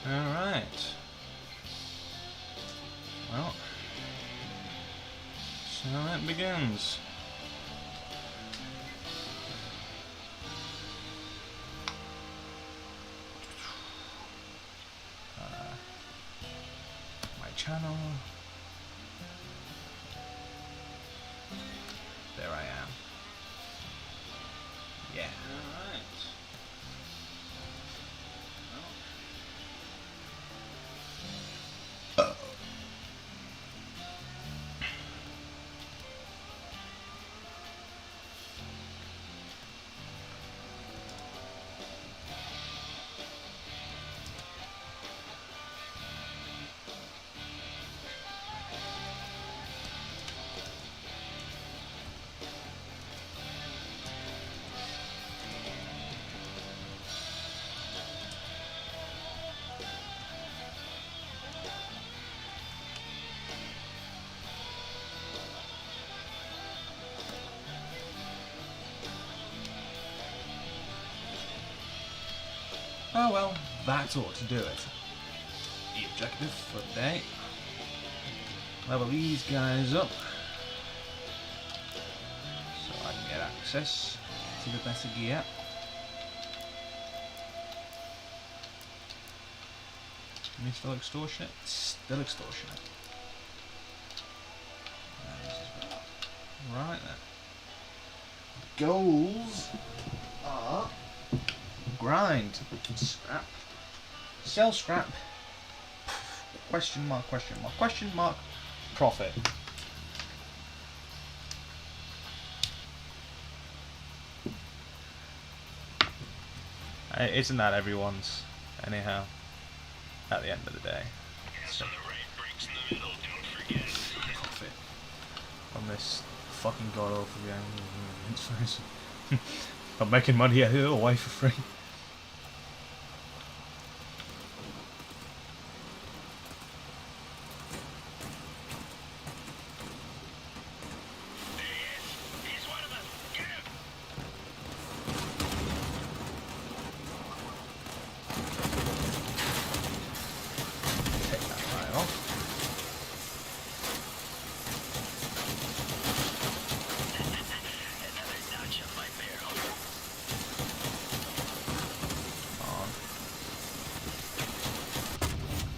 Alright. Well, so it begins. My channel. There I am. Yeah. Alright. Oh well, that ought to do it. The objective for the day. Level these guys up so I can get access to the better gear. Am I still extortionate? Still extortionate. Right then. Goals are grind, scrap, sell scrap, question mark, profit. Isn't that everyone's, anyhow, at the end of the day? So, profit from this fucking god awful game. I'm making money out here away for free.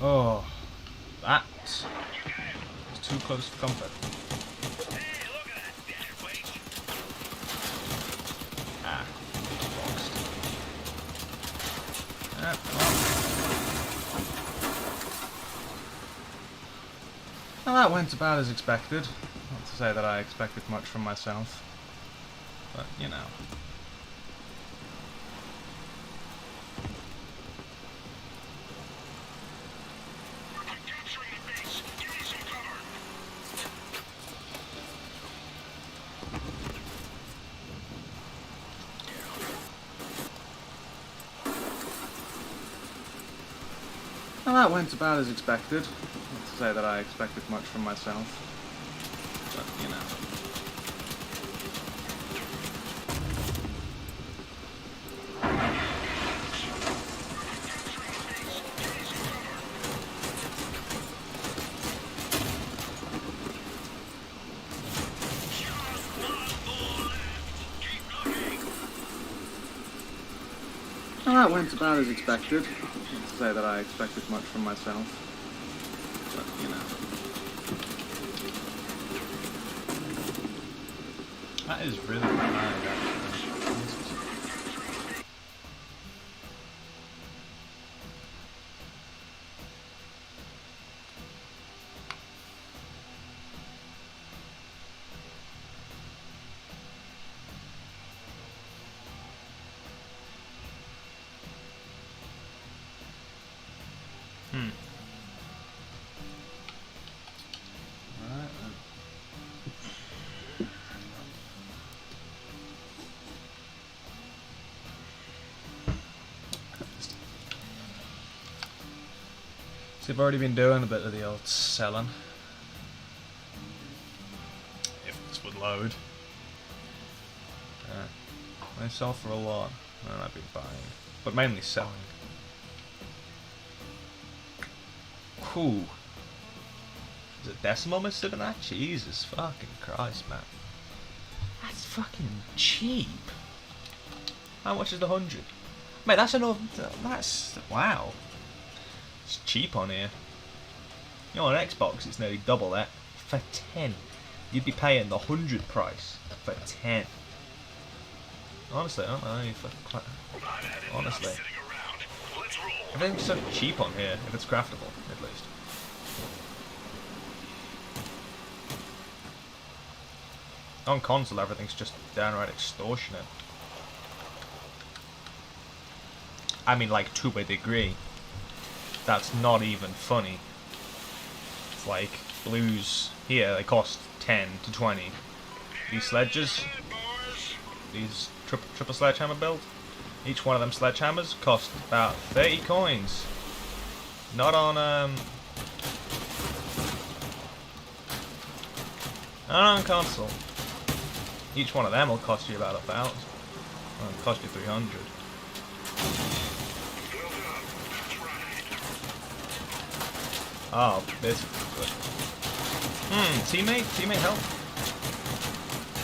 Oh, that is too close for comfort. Ah, boxed. Well, that went about as expected. Not to say that I expected much from myself, but you know. Well, that went about as expected. Not to say that I expected much from myself, but you know. Well, that went about as expected. Not to say that I expected much from myself, but you know. That is really dramatic, actually. Right then. So I've already been doing a bit of the old selling. If this would load. I sell for a lot, and I've been buying. But mainly selling. Whew. Is it decimal missing in that? Jesus fucking Christ, man. That's fucking cheap. How much is the 100? Mate, that's enough. That's. Wow. It's cheap on here. You know, on Xbox, it's nearly double that. For 10. You'd be paying the 100 price for 10. Honestly, I don't know if honestly. Everything's so cheap on here, if it's craftable, at least. On console, everything's just downright extortionate. I mean, like, to a degree. That's not even funny. It's like, blues here, they cost 10 to 20. These sledges, these triple sledgehammer build, each one of them sledgehammers cost about 30 coins. Not on, not on console. Each one of them will cost you about 1,000. Well, it'll cost you 300. Oh, this is good. Teammate, help.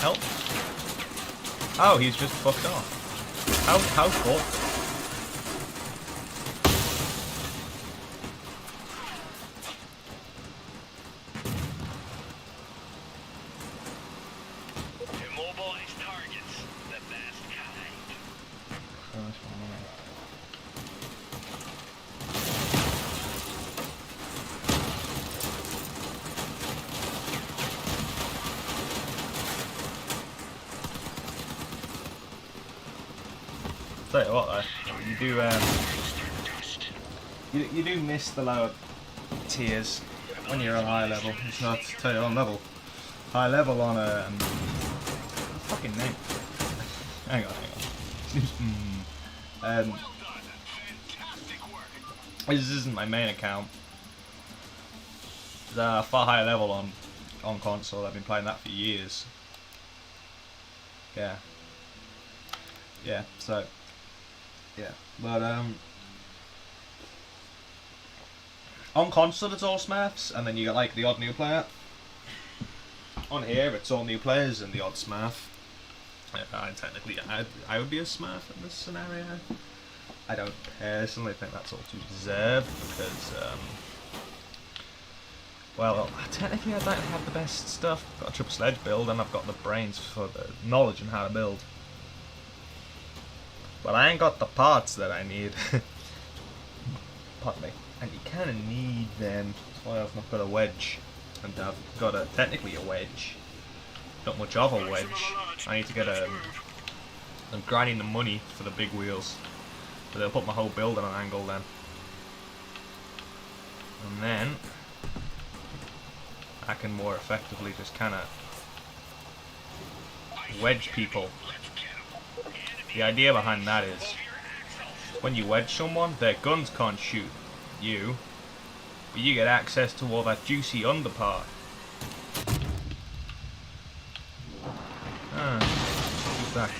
Help. Oh, he's just fucked off. How cool. Immobilize targets, the best kind. Tell you what though, you do miss the lower tiers when you're on high level. It's not to tell you on level. High level on a fucking name. Hang on. This isn't my main account. It's a far higher level on console. I've been playing that for years. Yeah. So. Yeah, but on console it's all Smurfs, and then you get like the odd new player. On here it's all new players and the odd Smurf. Technically, I would be a Smurf in this scenario. I don't personally think that's all too deserved because, well, technically I don't have the best stuff. I've got a triple sledge build and I've got the brains for the knowledge on how to build. But I ain't got the parts that I need. Pardon me. And you kind of need them. That's why I've not got a wedge. And I've got technically a wedge. Not much of a wedge. I need to get I'm grinding the money for the big wheels. But they'll put my whole build on an angle then. And then I can more effectively just kind of wedge people. The idea behind that is, when you wedge someone, their guns can't shoot you, but you get access to all that juicy underpart. Who's back?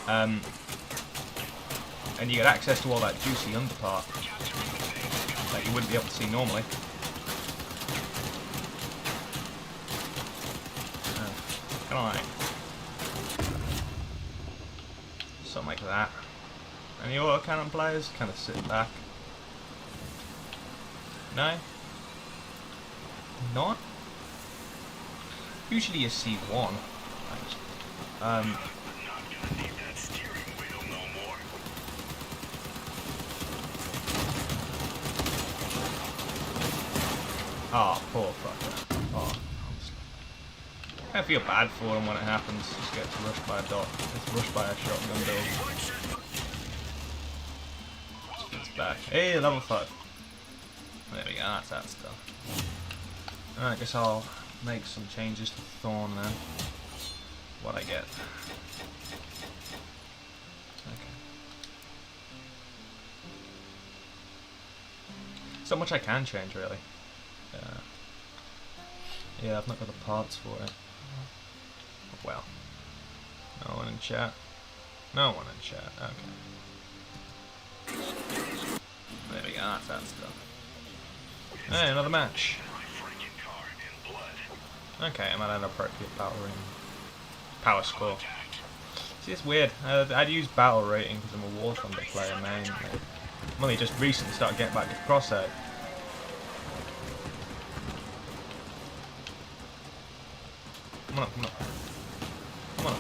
And you get access to all that juicy underpart that you wouldn't be able to see normally. Kind of like something like that. Any auto cannon players? Kind of sit back. No? Not? Usually you see one. Oh, poor fucker. Oh, I feel bad for him when it happens. Just gets rushed by a dot. Gets rushed by a shotgun build. Just gets back. Hey, level 5. There we go, that's that stuff. Alright, I guess I'll make some changes to Thorn then. What I get. Okay. So much I can change, really. Yeah, I've not got the parts for it. Well. No one in chat. No one in chat, okay. There we go, that's that stuff. Hey, another match. My freaking car in blood. Okay, I'm at an appropriate battle rating. Power score. Contact. See, it's weird. I'd use battle rating because I'm a War Thunder player mainly. I'm only just recently started getting back to crossout. Come on up, come on up. Come on up.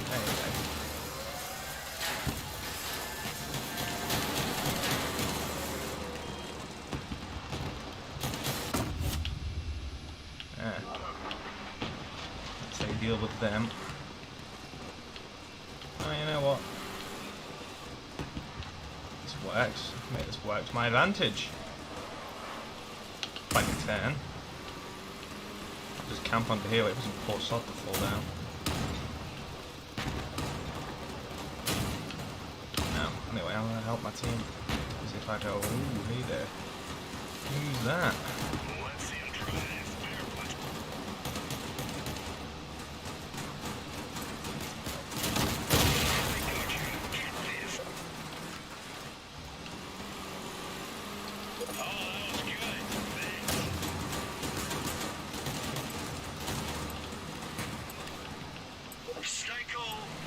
There you go. Yeah. Let's say deal with them. Oh, you know what? This works. Mate, this works to my advantage. If I can turn. I'll just camp under here, wait for some poor sod to fall down. No. Anyway, I'm gonna help my team. See if I go, ooh, hey there. Who's that? Let's see him try this barefoot. Get this. Oh, that was good. Thanks. Stay cool.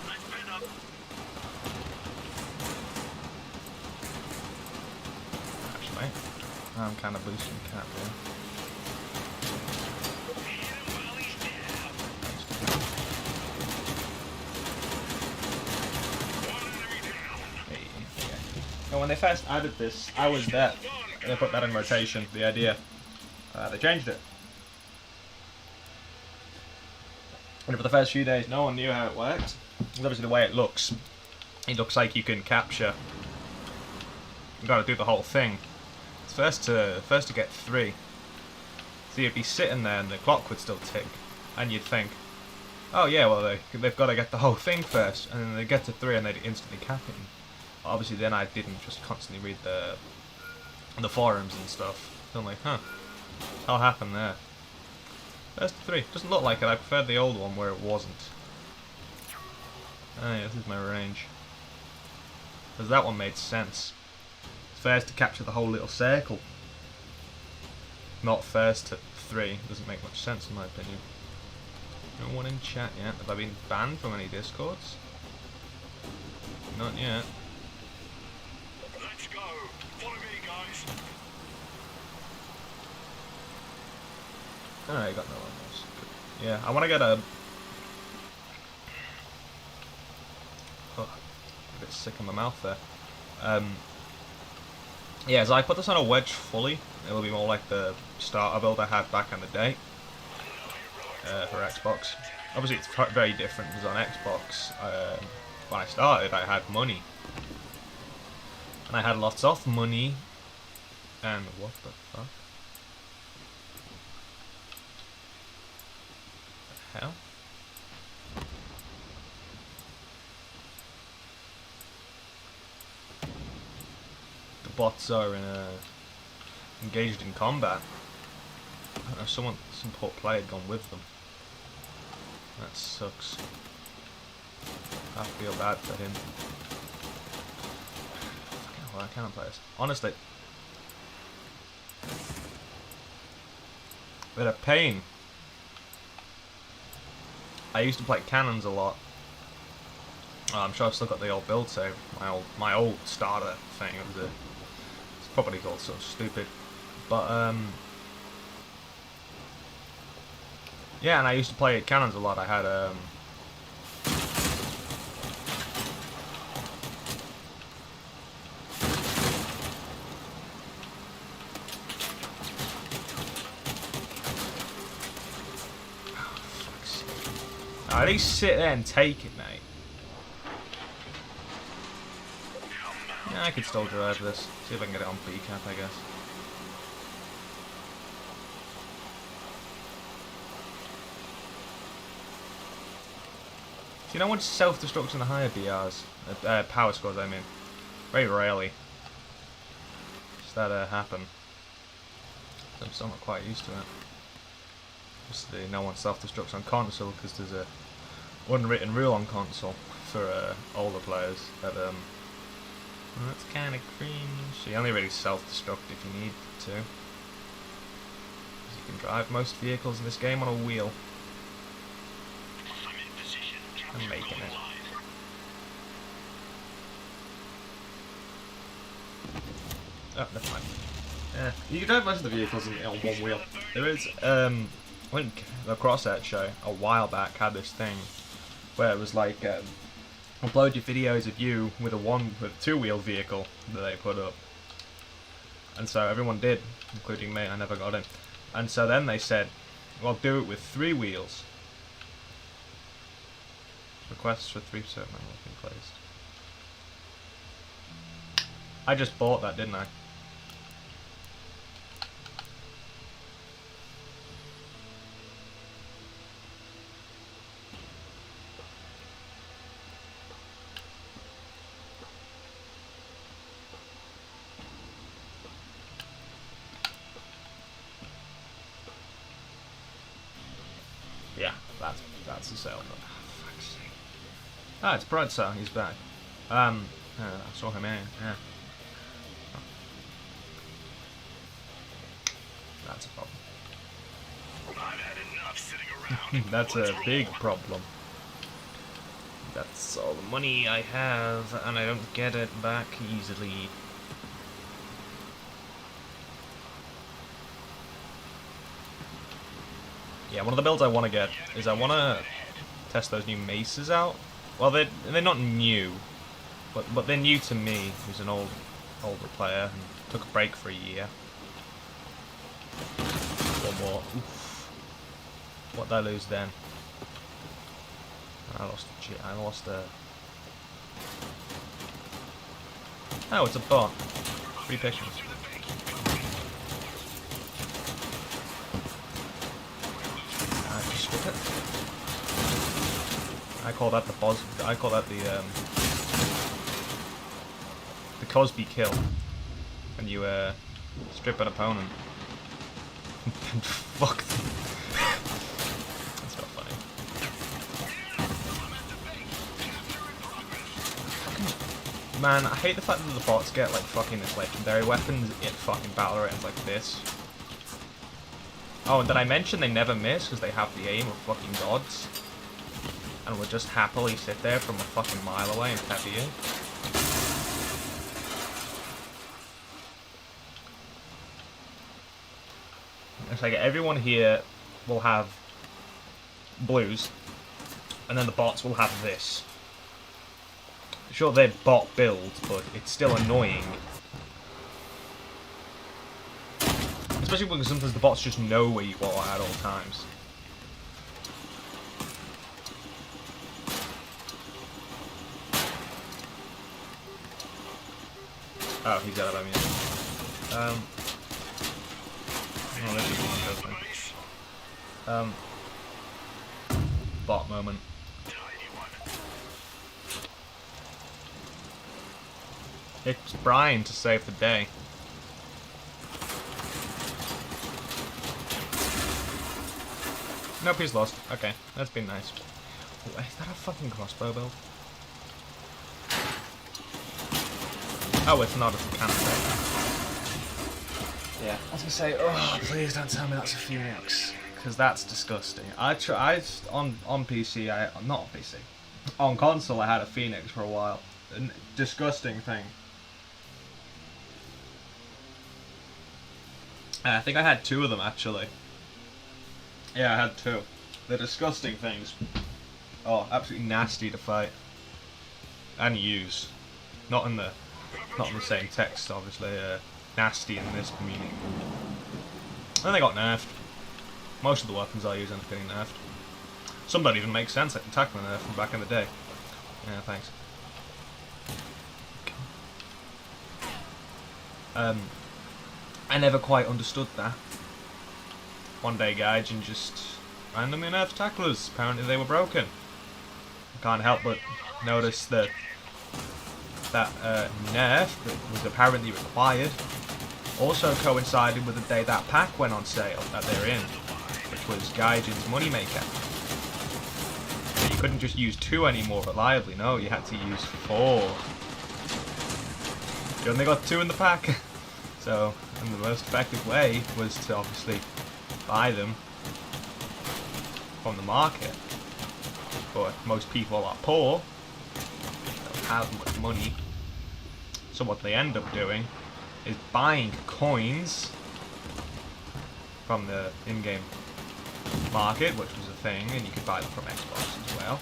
Let's pin up. Actually, I'm kind of boosting cap here. Hit him while he's down. One enemy down. Hey, yeah. And when they first added this, I was there. They put that in rotation, the idea. They changed it. And for the first few days, no one knew how it worked. It's obviously the way it looks like you can capture. You've got to do the whole thing. It's first to get 3. So you'd be sitting there and the clock would still tick. And you'd think, oh yeah, well they've got to get the whole thing first. And then they get to 3 and they'd instantly cap it. Obviously then I didn't just constantly read the forums and stuff. So I'm like, huh, that'll happen there. First to 3. Doesn't look like it. I preferred the old one where it wasn't. Oh yeah, this is my range. Because that one made sense. It's first to capture the whole little circle. Not first to 3. Doesn't make much sense in my opinion. No one in chat yet. Have I been banned from any discords? Not yet. Let's go. Follow me, guys. Oh, you got no one else. Good. Yeah, I want to get a... Oh, a bit sick in my mouth there. Yeah, as I put this on a wedge fully, it'll be more like the starter build I had back in the day for Xbox. Obviously, it's very different because on Xbox, when I started, I had money. And I had lots of money. And what the fuck? The hell? The bots are engaged in combat. I don't know, some poor player had gone with them. That sucks. I feel bad for him. Fucking hell, I can't play this. Honestly. Bit of pain. I used to play cannons a lot. Oh, I'm sure I've still got the old build save. My old starter thing. It's probably called so stupid. But yeah, and I used to play cannons a lot. I had at least sit there and take it, mate. Yeah, I could still drive this. See if I can get it on B cap, I guess. Do you know what's self-destruct in the higher BRs? Power scores, I mean. Very rarely does that happen. I'm still not quite used to it. Obviously, no one self-destructs on console because there's a unwritten rule on console for older players that Well, that's kind of cringe. You only really self-destruct if you need to. 'Cause you can drive most vehicles in this game on a wheel. I'm in position. I'm making it. Oh, never mind. Yeah, you can drive most of the vehicles on one wheel. There is, I think the crossout show a while back had this thing where it was like, upload your videos of you with a two-wheel vehicle that they put up. And so everyone did, including me. I never got in. And so then they said, well, do it with 3 wheels. Requests for 3 certain have been placed. I just bought that, didn't I? Yeah, that's the sale. Oh, fuck's sake. Ah, it's Brightstar, he's back. I saw him here, yeah. That's a problem. I've had enough sitting around. That's a big problem. That's all the money I have, and I don't get it back easily. Yeah, one of the builds I want to get is I want to test those new maces out. Well, they're not new, but they're new to me, who's an older player and took a break for a year. One more. Oof. What did I lose then? I lost a. Oh, it's a bot. 3 pictures. Just skip it. I call that the boss. I call that the Cosby kill. When you strip an opponent and fuck them. That's not funny. Man, I hate the fact that the bots get like fucking this legendary weapons in fucking battle arenas like this. Oh, and did I mention they never miss because they have the aim of fucking gods? And will just happily sit there from a fucking mile away and pepper you. It's like everyone here will have blues, and then the bots will have this. Sure, they're bot builds, but it's still annoying. Especially because sometimes the bots just know where you are at all times. Oh, he's got it by me. Oh, this is one bot moment. It's Brian to save the day. Nope, he's lost. Okay, that's been nice. Ooh, is that a fucking crossbow build? Oh, it's not a cannon. Yeah, I was gonna say, oh, please don't tell me that's a Phoenix, because that's disgusting. I on PC, not on PC, on console I had a Phoenix for a while. A disgusting thing. I think I had 2 of them actually. Yeah, I had 2. They're disgusting things. Oh, absolutely nasty to fight and use. Not in the same text, obviously. Nasty in this meaning. And they got nerfed. Most of the weapons I use end up getting nerfed. Some don't even make sense. Like attack nerf from back in the day. Yeah, thanks. I never quite understood that. One day Gaijin just randomly nerfed tacklers. Apparently they were broken. I can't help but notice that nerf that was apparently required also coincided with the day that pack went on sale that they're in, which was Gaijin's moneymaker. So you couldn't just use 2 anymore reliably, no, you had to use 4. You only got 2 in the pack. So, and the most effective way was to obviously buy them from the market. But most people are poor, don't have much money. So what they end up doing is buying coins from the in-game market, which was a thing, and you could buy them from Xbox as well.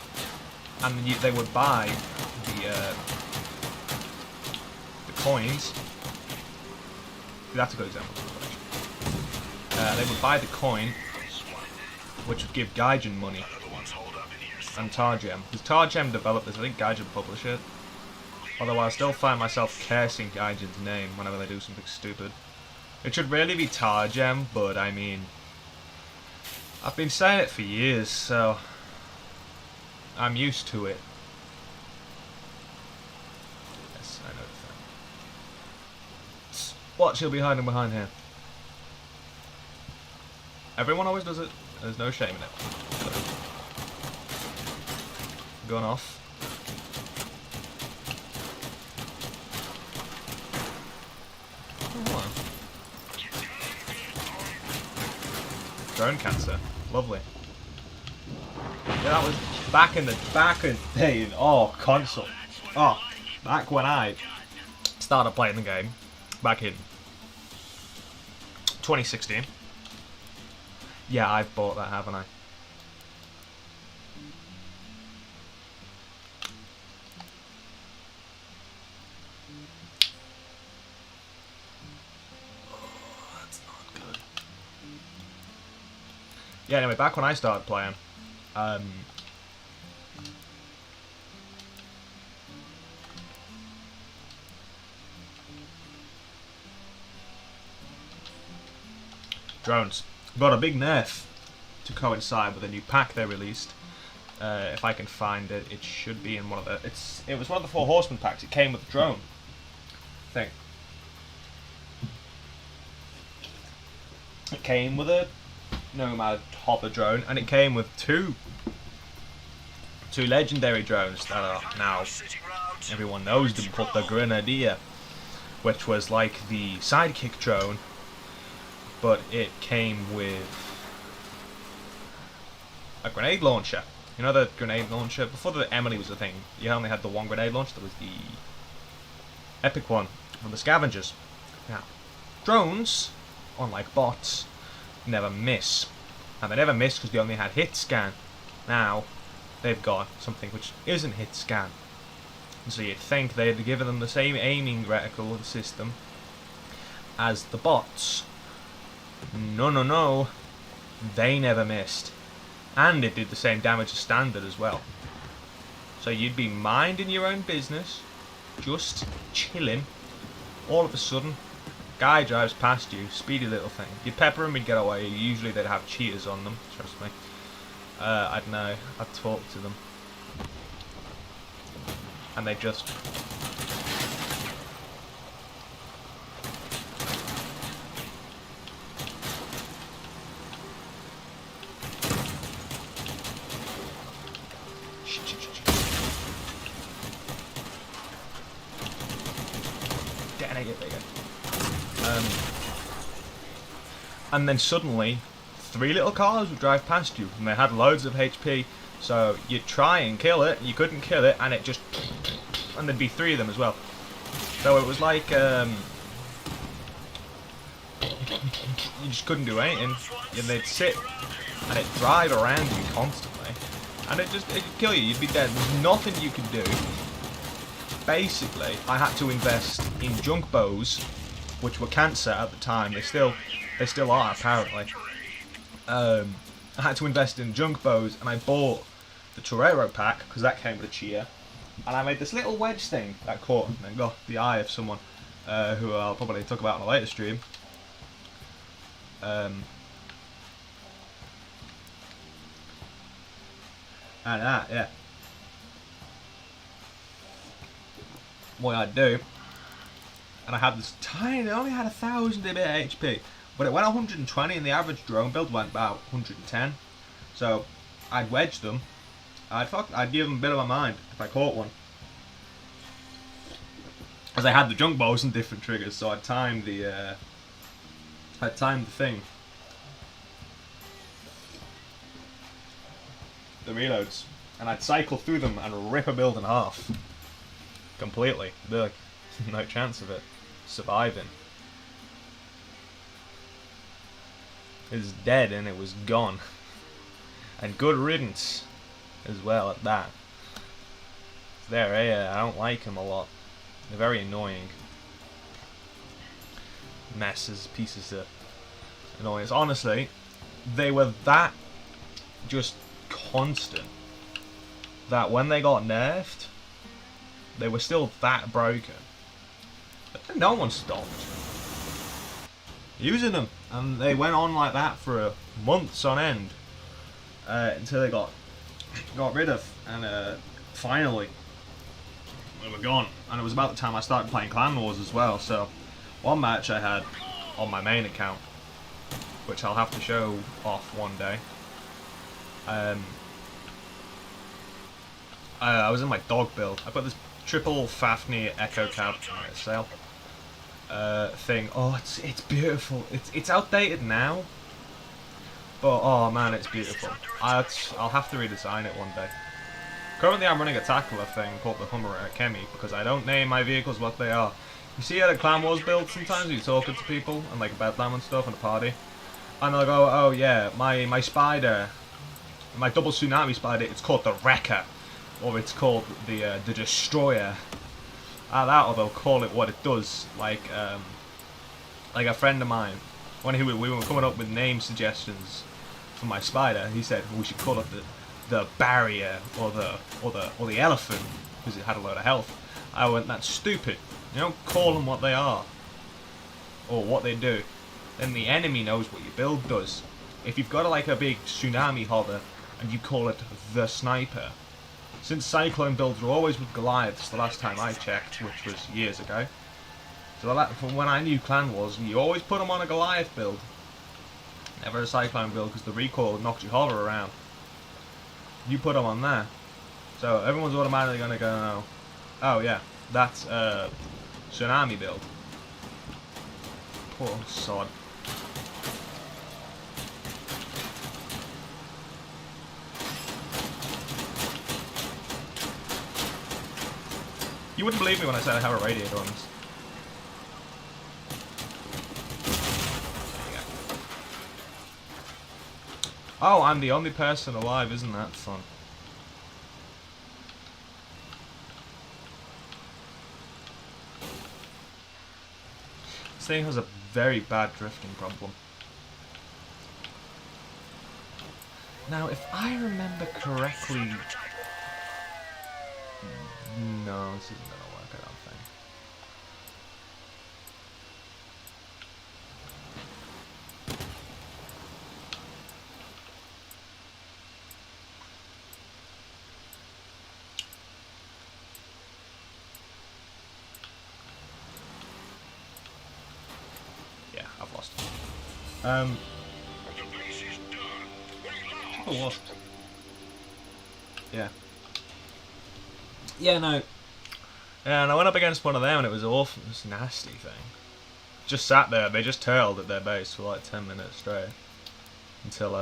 And then they would buy the coins. That's a good example. They would buy the coin, which would give Gaijin money, and Targem. Because Targem developed this, I think Gaijin published it. Although I still find myself cursing Gaijin's name whenever they do something stupid. It should really be Targem, but I mean, I've been saying it for years, so I'm used to it. Yes, I know the thing. What she'll be hiding behind here? Everyone always does it. There's no shame in it. Gone off. Oh. Drone cancer. Lovely. Yeah, that was back in the day. Oh, console. Oh, back when I started playing the game. Back in 2016. Yeah, I've bought that, haven't I? Oh, that's not good. Yeah, anyway, back when I started playing, drones got a big nerf to coincide with a new pack they released. If I can find it, it should be in one of the. It was one of the 4 Horsemen packs. It came with a drone thing. It came with a Nomad hopper drone, and it came with two legendary drones that are now everyone knows them, called the Grenadier, which was like the sidekick drone, but it came with a grenade launcher. You know the grenade launcher? Before the Emily was a thing, you only had the one grenade launcher. There was the epic one from the scavengers. Now, drones, unlike bots, never miss. And they never miss because they only had hit scan. Now, they've got something which isn't hit scan. And so you'd think they'd given them the same aiming reticle system as the bots. No, no, no. They never missed. And it did the same damage as standard as well. So you'd be minding your own business, just chilling. All of a sudden, guy drives past you, speedy little thing. You'd pepper him, he'd get away. Usually they'd have cheaters on them, trust me. I don't know, I'd talk to them. And they just... detonate it, there you go. And then suddenly, 3 little cars would drive past you, and they had loads of HP, so you'd try and kill it, you couldn't kill it, and it just... and there'd be 3 of them as well. So it was like, you just couldn't do anything, and they'd sit, and it'd drive around you constantly, and it'd kill you, you'd be dead, there's nothing you could do. Basically, I had to invest in junk bows, which were cancer at the time, they still are apparently. I had to invest in junk bows, and I bought the Torero pack because that came with a cheer, and I made this little wedge thing that caught and then got the eye of someone who I'll probably talk about in a later stream. And that, yeah. What I'd do, and I had this tiny, I only had 1,000 a bit HP, but it went 120, and the average drone build went about 110. So I'd wedge them. I'd give them a bit of a mind if I caught one. As I had the junk bows and different triggers, so I'd time the thing, the reloads, and I'd cycle through them and rip a build in half, completely. Like, no chance of it surviving. It was dead and it was gone, and good riddance as well at that. I don't like them a lot. They're very annoying. Messes, pieces of annoyance. Honestly, they were that just constant that when they got nerfed, they were still that broken. But then no one stopped using them, and they went on like that for months on end until they got rid of, and finally they were gone. And it was about the time I started playing Clan Wars as well. So one match I had on my main account, which I'll have to show off one day. I was in my dog build. I put this triple Fafnir Echo Cab sale thing. Oh, it's beautiful. It's outdated now, but oh man, it's beautiful. I'll have to redesign it one day. Currently, I'm running a tackler thing called the Hummer Kemi because I don't name my vehicles what they are. You see at a Clan Wars build sometimes you're talking to people and like bedlam and stuff in a party, and they'll go, "Oh yeah, my spider, my double tsunami spider, it's called the Wrecker, or it's called the Destroyer." That, or they'll call it what it does. Like a friend of mine, when we were coming up with name suggestions for my spider, he said we should call it the Barrier or the Elephant because it had a load of health. I went, that's stupid. You don't call them what they are or what they do. Then the enemy knows what your build does. If you've got like a big tsunami hover and you call it the Sniper, since Cyclone builds were always with Goliaths the last time I checked, which was years ago. So from when I knew Clan Wars, you always put them on a Goliath build, never a Cyclone build, because the recoil knocks your hover around. You put them on there, so everyone's automatically gonna go, oh yeah, that's a tsunami build. Poor sod. You wouldn't believe me when I said I have a radiator on this. Oh, I'm the only person alive, isn't that fun? This thing has a very bad drifting problem. Now, if I remember correctly... No, this isn't gonna work, I don't think. Yeah, I've lost. Oh, what? Yeah. Yeah, no. Yeah, and I went up against one of them and it was awful. It was a nasty thing. Just sat there, they just tailed at their base for like 10 minutes straight. Until,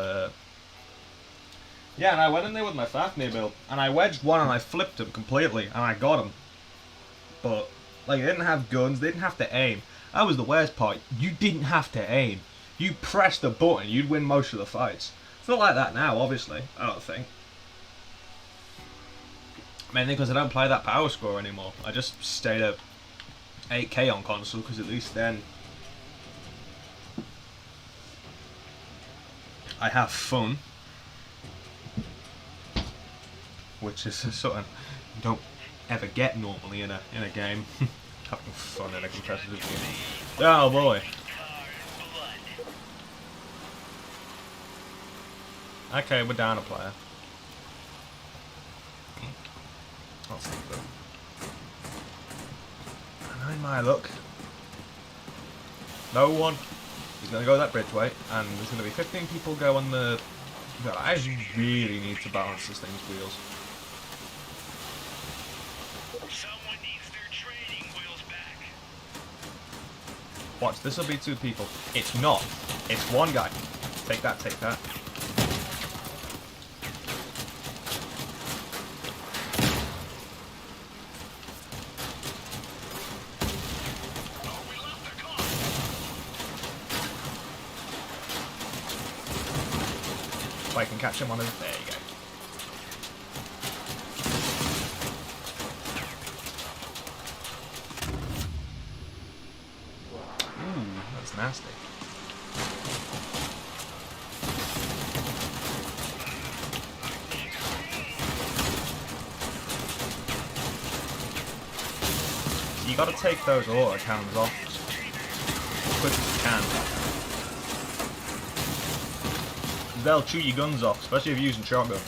yeah, and I went in there with my Fafnir build, and I wedged one and I flipped him completely, and I got him. But, like, they didn't have guns, they didn't have to aim. That was the worst part. You didn't have to aim. You pressed the button, you'd win most of the fights. It's not like that now, obviously, I don't think. Mainly because I don't play that power score anymore. I just stayed at 8K on console, because at least then I have fun. Which is something you don't ever get normally in a game. Having fun in a competitive game. Oh boy. Okay, we're down a player. That's not good. And in my luck, no one is going to go that bridgeway, and there's going to be 15 people go on the... God, I really need to balance this thing's wheels. Someone needs their training wheels back. Watch, this will be 2 people. It's not. It's 1 guy. Take that, take that. If I can catch him on his... There you go. Ooh, that's nasty. You gotta take those auto cannons off as quick as you can. They'll chew your guns off, especially if you're using shotguns.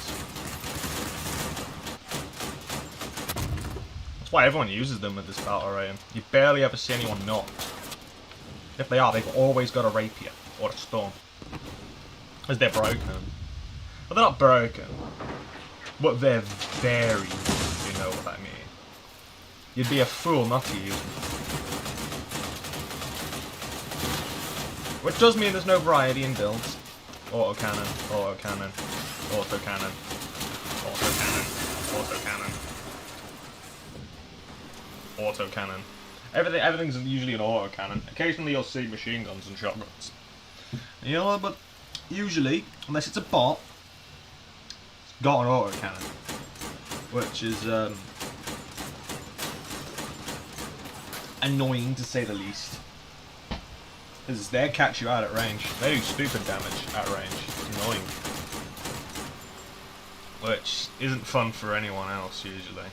That's why everyone uses them with this battle array. You barely ever see anyone not. If they are, they've always got a rapier or a stone. As they're broken. Well, they're not broken, but they're very good, if you know what I mean. You'd be a fool not to use them. Which does mean there's no variety in builds. Auto cannon, auto cannon, auto cannon, auto cannon, auto cannon, auto cannon. Everything's usually an auto cannon. Occasionally you'll see machine guns and shotguns. You know what? But usually, unless it's a bot, it's got an auto cannon, which is annoying to say the least. Because they catch you out at range. They do stupid damage at range. It's annoying. Which isn't fun for anyone else, usually.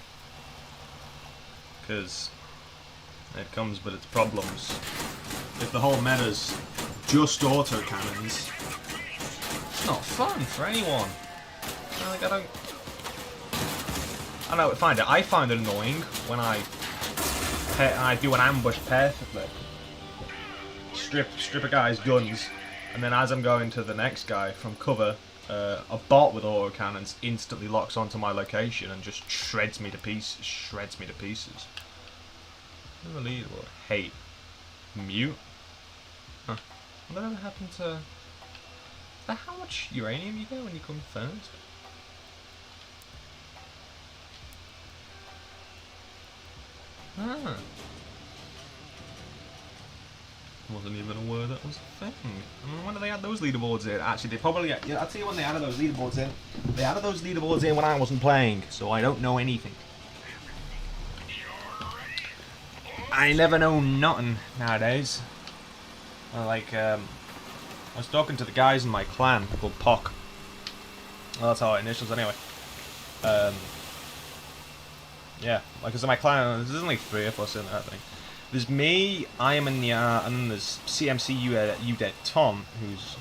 Because it comes with its problems. If the whole meta's just auto cannons, it's not fun for anyone. Like, I know, I find it annoying when I do an ambush perfectly. Strip a guy's guns, and then as I'm going to the next guy from cover, a bot with auto cannons instantly locks onto my location and just shreds me to pieces. Never leaderboard. Hate. Mute. Huh. Whatever happened to... Is that how much uranium you get when you come first? Ah. Wasn't even aware that was a thing. I mean, when did they add those leaderboards in? Actually, they probably... Yeah, I'll tell you when they added those leaderboards in. They added those leaderboards in when I wasn't playing, so I don't know anything. I never know nothing nowadays. Like, I was talking to the guys in my clan called POC. Well, that's our initials anyway. Yeah, like, because in my clan, there's only 3 of us in there, I think. There's me, I am in the and then there's CMC Udet Tom, who's...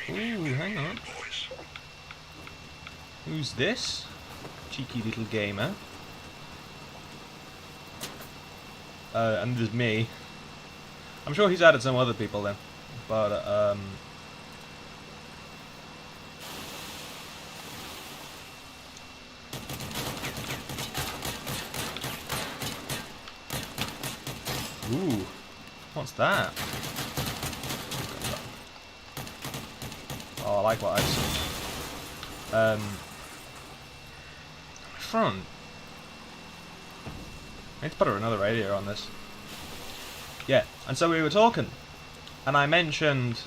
Ooh, hang on. Who's this? Cheeky little gamer. And there's me. I'm sure he's added some other people then. But, ooh, what's that? Oh, I like what I see. Front. I need to put another radio on this. Yeah, and so we were talking, and I mentioned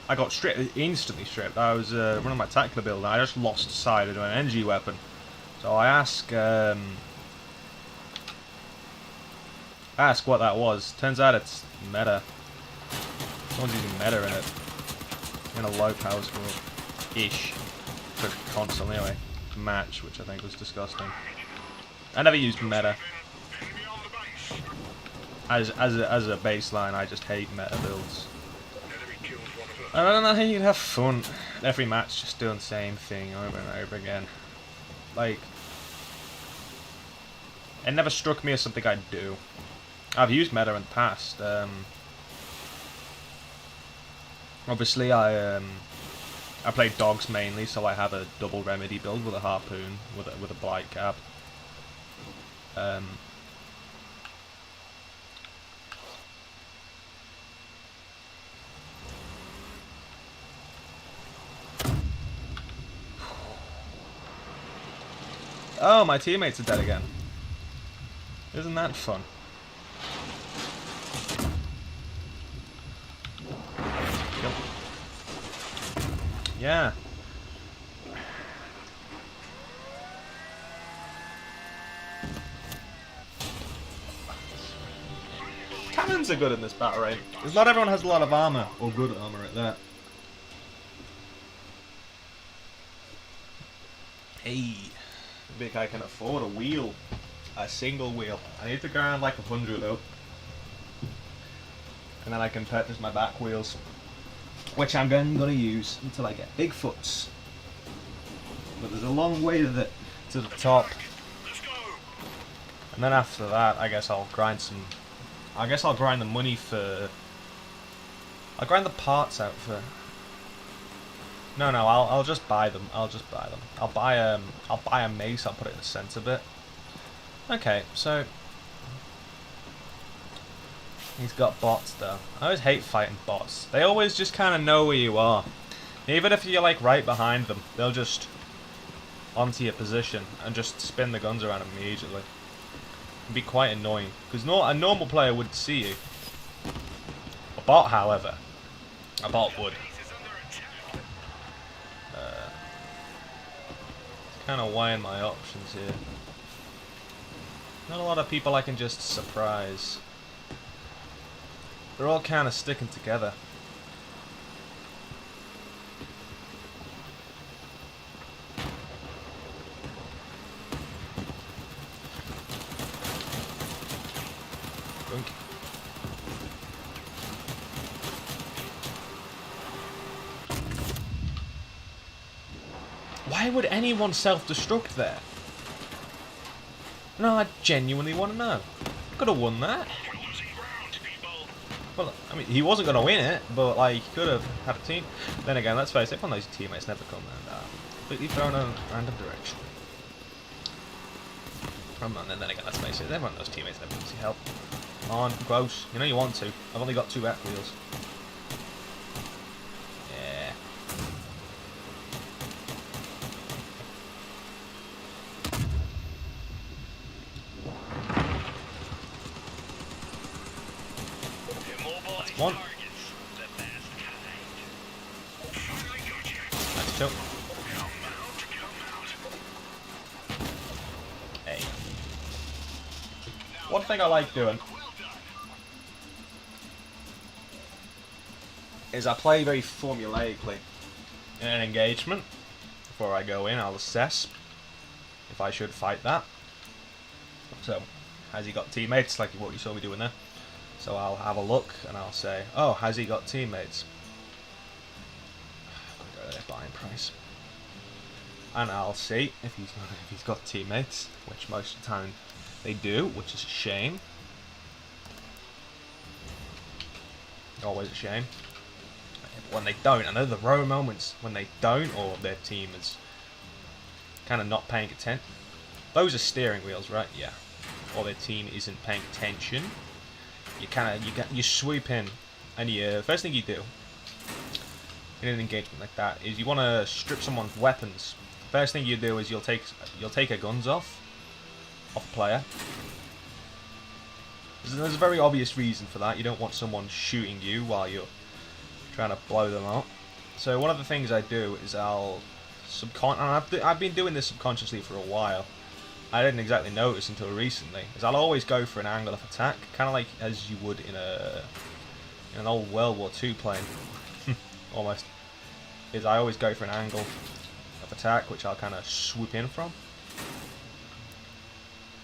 I got instantly stripped. I was running my tactical build, and I just lost sight of an energy weapon. So I asked what that was. Turns out it's meta. Someone's using meta in it. In a low power score-ish. For console anyway. Match, which I think was disgusting. I never used meta. As a baseline, I just hate meta builds. I don't know how you'd have fun. Every match just doing the same thing over and over again. Like, it never struck me as something I'd do. I've used meta in the past. Obviously, I played dogs mainly, so I have a double remedy build with a harpoon with a blight cap. Oh, my teammates are dead again. Isn't that fun? Yeah. Cannons are good in this battle rate, because not everyone has a lot of armor, or good armor at that. Hey, maybe I can afford a wheel, a single wheel. I need to go around like 100 though, and then I can purchase my back wheels, which I'm going to use until I get Bigfoots. But there's a long way to the top, and then after that, I guess I'll grind some. I guess I'll grind the money for. I'll grind the parts out for. No, I'll just buy them. I'll just buy them. I'll buy a mace. I'll put it in the center bit. Okay, so he's got bots though. I always hate fighting bots. They always just kind of know where you are. Even if you're like right behind them, they'll just onto your position and just spin the guns around immediately. It'd be quite annoying because a normal player would see you. A bot, however, a bot would. Kind of weighing my options here. Not a lot of people I can just surprise. They're all kind of sticking together. Gunk. Why would anyone self-destruct there? No, I genuinely want to know. Could have won that. Well, I mean, he wasn't going to win it, but like, he could have had a team. Then again, let's face it, one of those teammates never come and completely thrown in a random direction. Come on, then again, let's face it, everyone of those teammates never needs your help. Come on, close. You know you want to. I've only got 2 back wheels. Yeah. That's one. Nice choke. Hey. One thing I like doing is I play very formulaically in an engagement. Before I go in, I'll assess if I should fight that. So, has he got teammates, like what you saw me doing there? So I'll have a look and I'll say, oh, has he got teammates? I'm gonna go to their buying price. And I'll see if he's got teammates, which most of the time they do, which is a shame. Always a shame. When they don't, I know the rare moments when they don't, or their team is kind of not paying attention. Those are steering wheels, right? Yeah. Or their team isn't paying attention. You swoop in, and the first thing you do in an engagement like that is you want to strip someone's weapons. First thing you do is you'll take her guns off a player. There's a very obvious reason for that. You don't want someone shooting you while you're trying to blow them out. So one of the things I do is I've been doing this subconsciously for a while. I didn't exactly notice until recently, is I'll always go for an angle of attack, kind of like as you would in an old World War II plane, almost. Is I always go for an angle of attack, which I'll kind of swoop in from,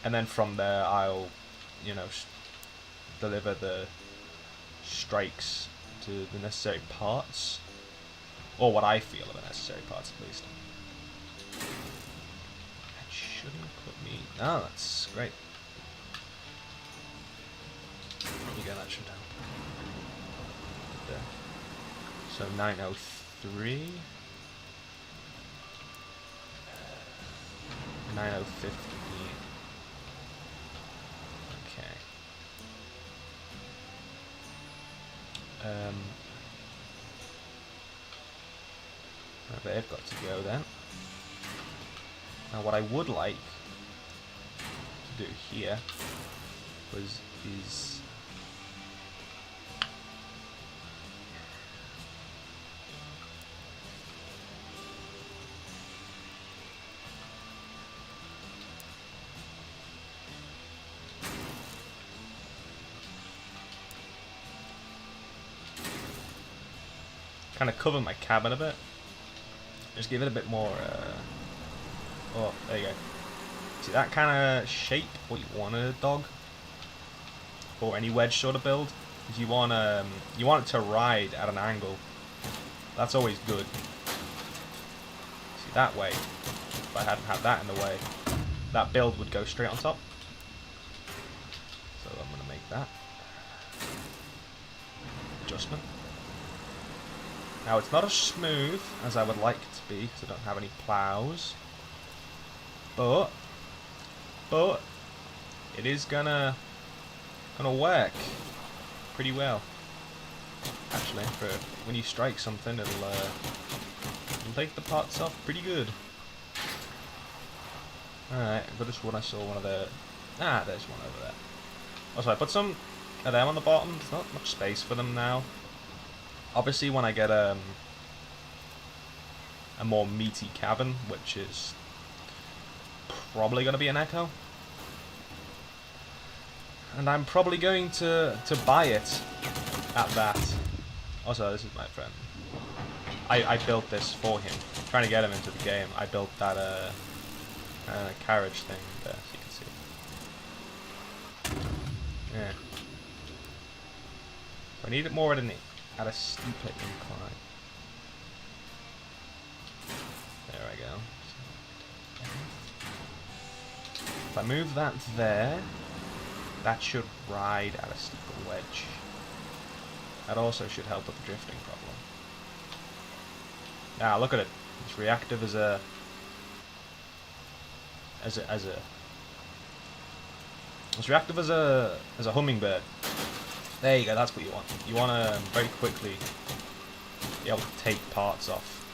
and then from there I'll, deliver the strikes to the necessary parts, or what I feel are the necessary parts at least. Shouldn't put me. Oh, that's great. You get that shut down. There. So 903. 9015. Okay. They've got to go then. Now what I would like do here is kind of cover my cabin a bit. Just give it a bit more. Oh, there you go. See that kind of shape? What you want in a dog, or any wedge sort of build? Is you want it to ride at an angle. That's always good. See that way. If I hadn't had that in the way, that build would go straight on top. So I'm gonna make that adjustment. Now it's not as smooth as I would like it to be because I don't have any plows, but it is gonna work pretty well. Actually, for when you strike something, it'll take the parts off pretty good. Alright, but just when I saw one of the there's one over there. Also, I put some of them on the bottom. There's not much space for them now. Obviously, when I get a more meaty cabin, which is probably going to be an Echo, and I'm probably going to buy it at that. Also, this is my friend. I built this for him, trying to get him into the game. I built that carriage thing there, so you can see. Yeah. I need it more at a steeper incline. There I go. If I move that there, that should ride at a steeper wedge. That also should help with the drifting problem. Now look at it. It's reactive as a it's reactive as a hummingbird. There you go, that's what you want. You want to very quickly be able to take parts off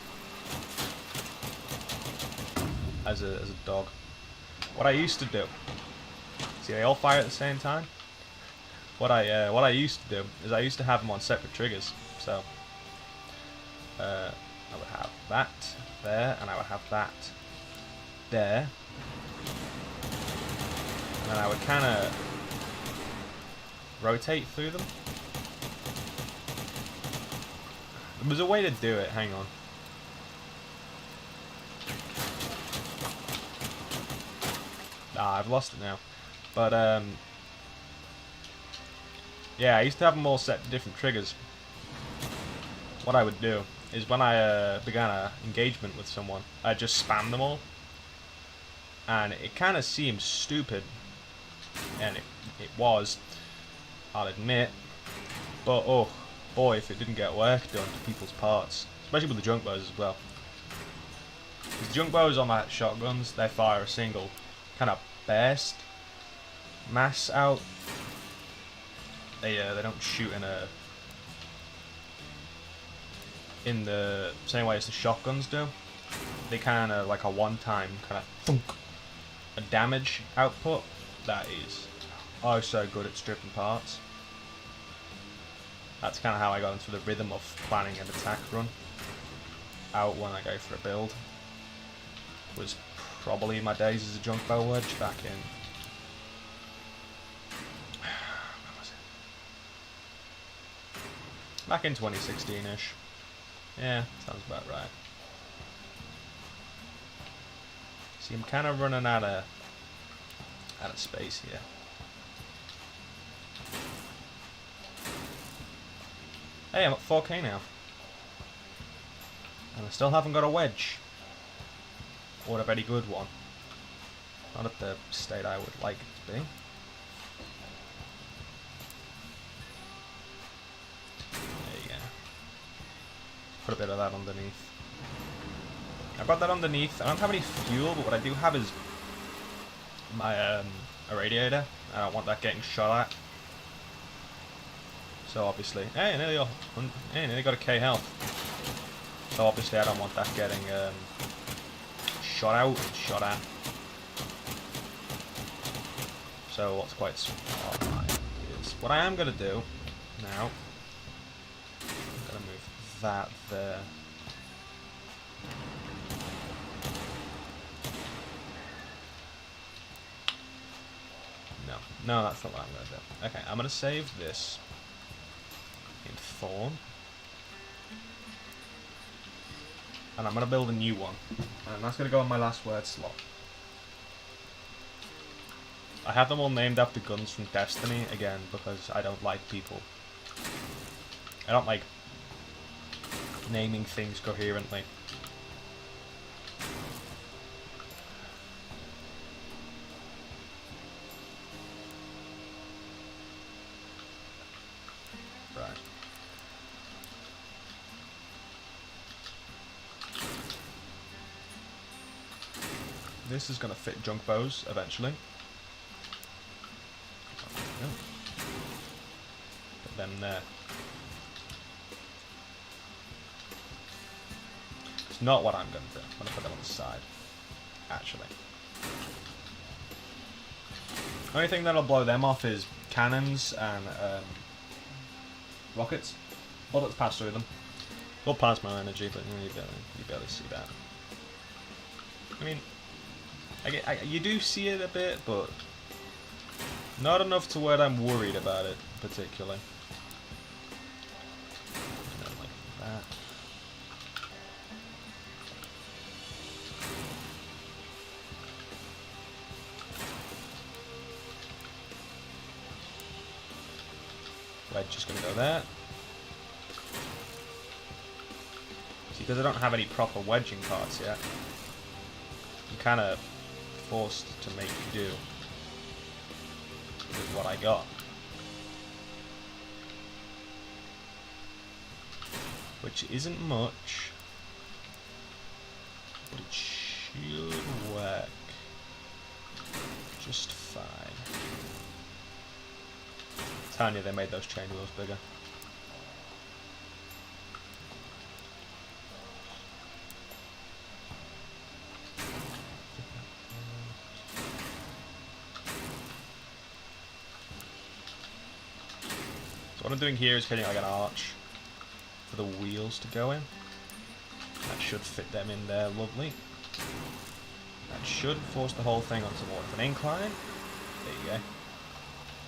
as a dog. What I used to do, see they all fire at the same time? What I used to do is I used to have them on separate triggers. So I would have that there, and I would have that there, and then I would kind of rotate through them. There was a way to do it, hang on. I've lost it now. But yeah, I used to have them all set to different triggers. What I would do is when I began an engagement with someone, I'd just spam them all. And it kind of seemed stupid, and it was, I'll admit, but oh boy, if it didn't get work done to people's parts, especially with the junk bows as well. Because the junk bows on my shotguns, they fire a single kind of burst mass out. They don't shoot in the same way as the shotguns do. They kind of like a one-time kind of thunk, a damage output that is oh so good at stripping parts. That's kind of how I got into the rhythm of planning an attack run out when I go for a build. Was probably my days as a junk bow wedge back in when was it? Back in 2016-ish. Yeah, sounds about right. See, I'm kind of running out of space here. Hey, I'm at 4K now. And I still haven't got a wedge. Or a very good one. Not at the state I would like it to be. There you go. Put a bit of that underneath. I've got that underneath. I don't have any fuel, but what I do have is my a radiator. I don't want that getting shot at. So obviously, hey, nearly got a K health. So obviously, I don't want that getting shot out, shot at. So what's quite smart is what I am going to do now. I'm going to move that there. No, that's not what I'm going to do. Okay, I'm going to save this in Thorn. And I'm going to build a new one. And that's going to go on my last word slot. I have them all named after guns from Destiny, again, because I don't like people. I don't like naming things coherently. Right. This is going to fit junk bows eventually. Put them there. It's not what I'm going to do. I'm going to put them on the side. Actually. The only thing that'll blow them off is cannons and rockets. Bullets pass through them. Will pass my energy, but you barely see that. I mean, you do see it a bit, but not enough to where I'm worried about it particularly. Like that. Wedge is going to go there. See, because I don't have any proper wedging parts yet, I'm kind of forced to make do with what I got. Which isn't much, but it should work just fine. I'm telling you, they made those chain wheels bigger. So what I'm doing here is creating like an arch for the wheels to go in. That should fit them in there lovely. That should force the whole thing onto more of an incline. There you go.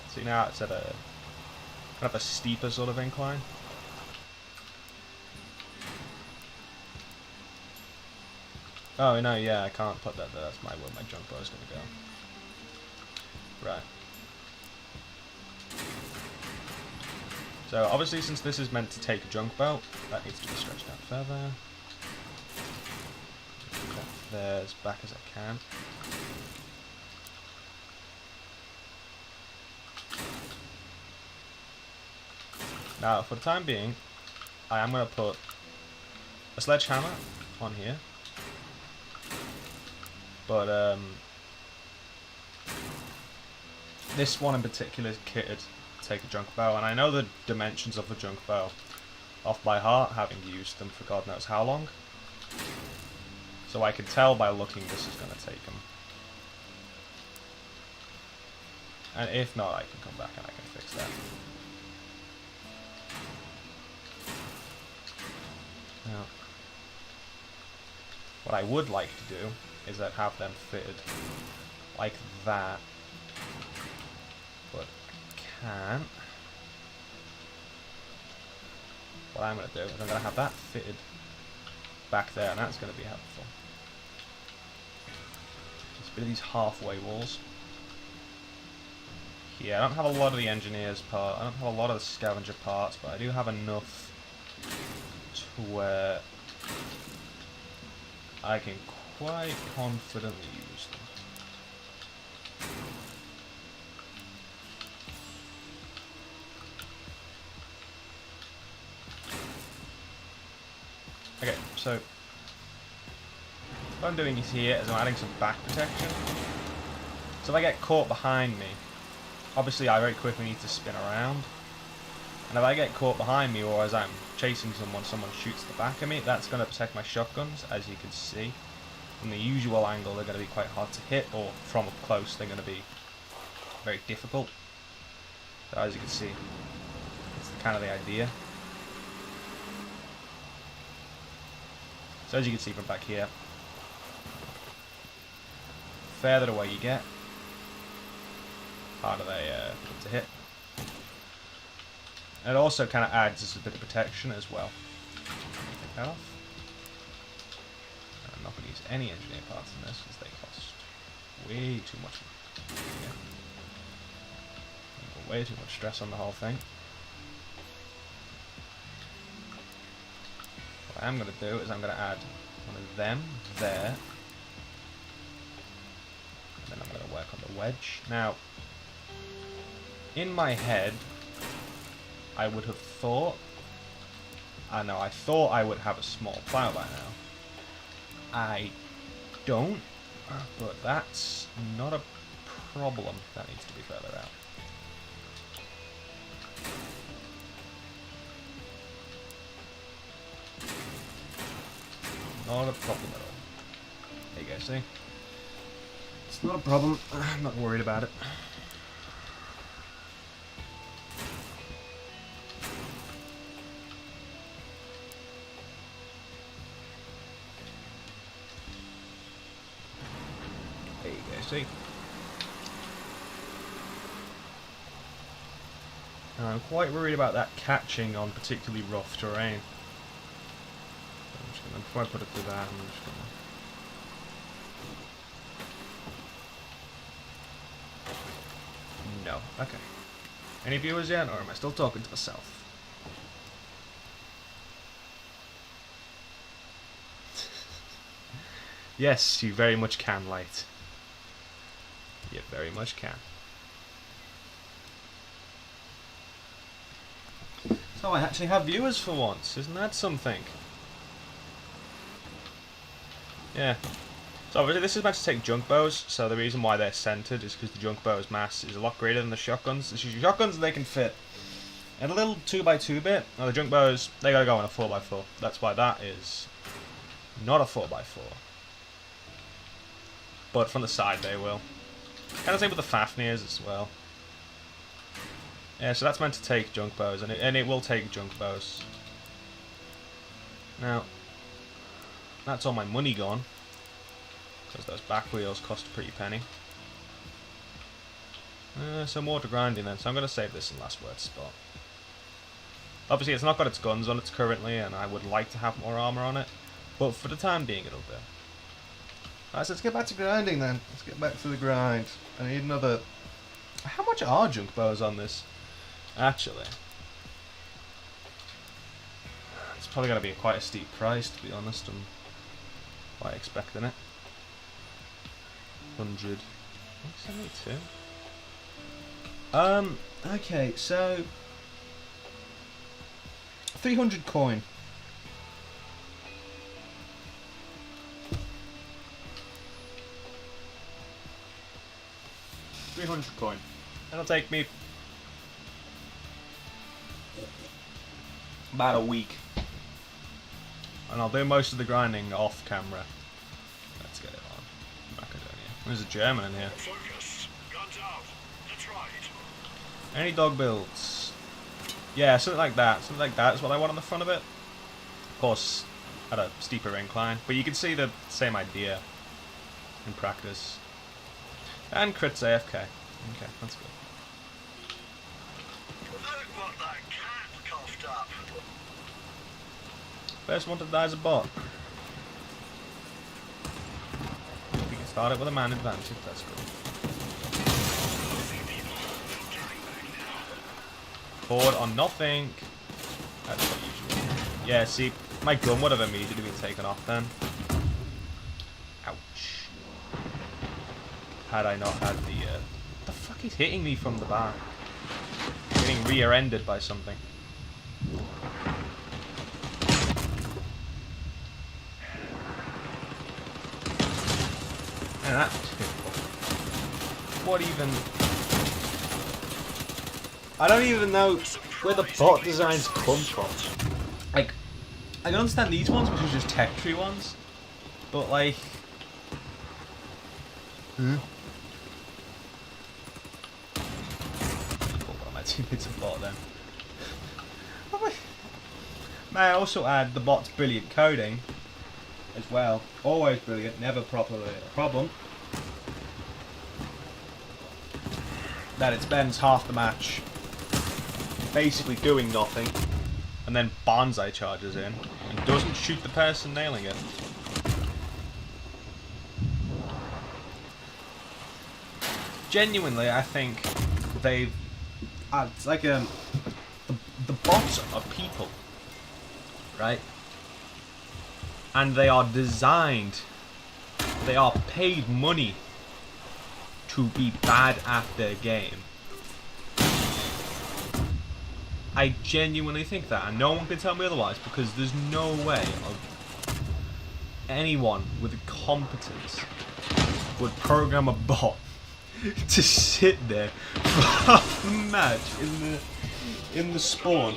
See, now it's at a kind of a steeper sort of incline. Oh no, yeah, I can't put that there. That's where my junk bow is going to go. Right. So obviously, since this is meant to take a junk bow, that needs to be stretched out further. Get that there as back as I can. Now, for the time being, I am going to put a sledgehammer on here. But this one in particular is kitted to take a junk bow, and I know the dimensions of the junk bow off by heart, having used them for God knows how long. So I can tell by looking this is going to take them. And if not, I can come back and I can fix that. Now, what I would like to do is that have them fitted like that, but can't. What I'm going to do is I'm going to have that fitted back there, and that's going to be helpful. Just a bit of these halfway walls. Yeah, I don't have a lot of the engineer's part, I don't have a lot of the scavenger parts, but I do have enough to where I can quite confidently use them. Okay, so what I'm doing here is I'm adding some back protection. So if I get caught behind me, obviously I very quickly need to spin around. And if I get caught behind me, or as I'm chasing someone shoots the back of me, that's going to protect my shotguns, as you can see. From the usual angle, they're going to be quite hard to hit, or from up close, they're going to be very difficult. So as you can see, that's kind of the idea. So as you can see from back here, further away you get, harder they to hit. And it also kind of adds as a bit of protection as well. Take that off. And I'm not going to use any engineer parts in this because they cost way too much. Yeah. Put way too much stress on the whole thing. What I'm going to do is I'm going to add one of them there. And then I'm going to work on the wedge. Now, in my head, I would have thought, I thought I would have a small plough by now. I don't, but that's not a problem. That needs to be further out. Not a problem at all. There you go, see? It's not a problem. I'm not worried about it. There you go, see? I'm quite worried about that catching on particularly rough terrain. I'm just gonna, before I put it through that, I'm just gonna... No. Okay. Any viewers yet, or am I still talking to myself? Yes, you very much can, Light. You very much can. So I actually have viewers for once, isn't that something? Yeah. So obviously this is meant to take junk bows, so the reason why they're centered is because the junk bow's mass is a lot greater than the shotguns. It's usually shotguns and they can fit in a little 2x2 bit. Now the junk bows, they gotta go in a 4x4. That's why that is not a 4x4. But from the side they will. Kind of same with the Fafnirs as well. Yeah, so that's meant to take junk bows, and it will take junk bows. Now, that's all my money gone, because those back wheels cost a pretty penny. Some more to grinding then, so I'm going to save this in last word spot. Obviously it's not got its guns on it currently, and I would like to have more armour on it, but for the time being it'll do. Alright, so let's get back to grinding then. Let's get back to the grind. I need another... How much are junk bows on this? Actually, it's probably going to be quite a steep price, to be honest. I'm quite expecting it. 100. 72. Okay, so 300 coin. $300. That'll take me about a week, and I'll do most of the grinding off camera. Let's get it on. Macedonia. There's a German in here. Focus. Guns out. That's right. Any dog builds? Yeah, something like that. Something like that is what I want on the front of it. Of course, at a steeper incline, but you can see the same idea in practice. And crits AFK. Okay, that's good. Look what that cat coughed up. First one to die is a bot. We can start it with a man advantage, that's good. Forward on nothing. That's what usually. Yeah, see, my gun would have immediately been taken off then. Ouch. Had I not had the... What the fuck is hitting me from the back? Getting rear-ended by something. And that... What even... I don't even know where the bot designs come from. Like, I can understand these ones, which are just tech tree ones, but like... it's a bot then. May I also add the bot's brilliant coding as well. Always brilliant, never properly a problem. That it spends half the match basically doing nothing, and then bonsai charges in and doesn't shoot the person nailing it. Genuinely, I think they've... it's like the bots are people, right? And they are designed, they are paid money to be bad at their game. I genuinely think that, and no one can tell me otherwise, because there's no way of anyone with competence would program a bot to sit there for half the match in the spawn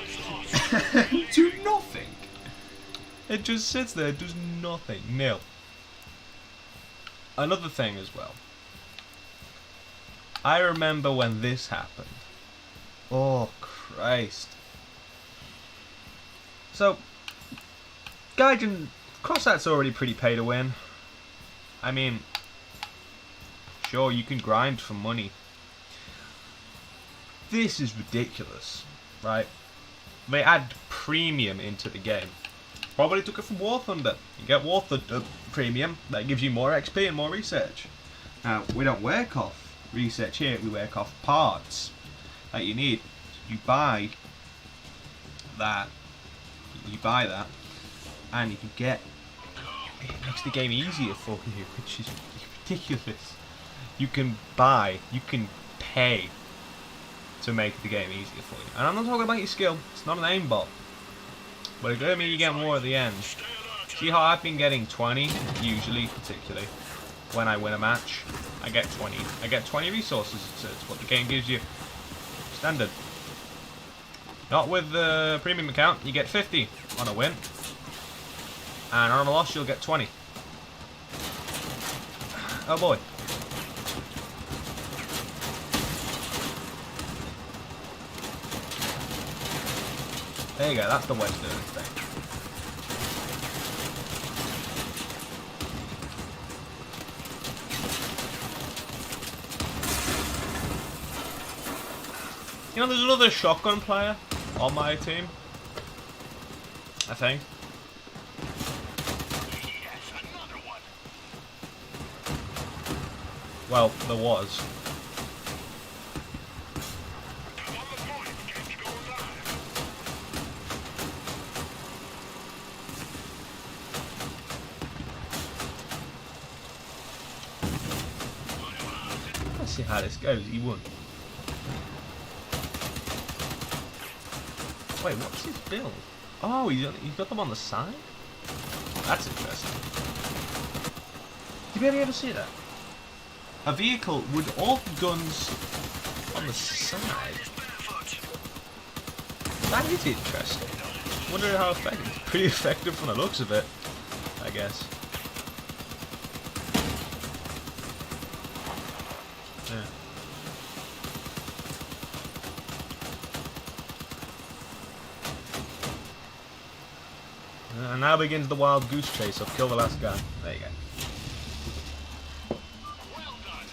do nothing. It just sits there, does nothing, nil. Another thing as well. I remember when this happened. Oh Christ. So, Gaijin, crossout's already pretty pay to win. I mean, sure, you can grind for money. This is ridiculous, right? They add premium into the game. Probably took it from War Thunder. You get War Thunder premium, that gives you more XP and more research. Now, we don't work off research here, we work off parts that you need. You buy that, and you can get, it makes the game easier for you, which is ridiculous. You can pay to make the game easier for you. And I'm not talking about your skill, it's not an aimbot. But it does mean you get more at the end. See how I've been getting 20, usually, particularly, when I win a match. I get 20. I get 20 resources, so it's what the game gives you. Standard. Not with the premium account, you get 50 on a win. And on a loss, you'll get 20. Oh boy. There you go, that's the way to do it. You know, there's another shotgun player on my team, I think. Yes, another one. Well, there was. I'm on the point. Can't you go live? Let's see how this goes. He won. Wait, what's his build? Oh, he's got them on the side? That's interesting. Did you ever see that? A vehicle with all the guns on the side. That is interesting. Wonder how effective. It's pretty effective from the looks of it, I guess. Yeah. And now begins the wild goose chase of kill the last guy. There you go. Well done.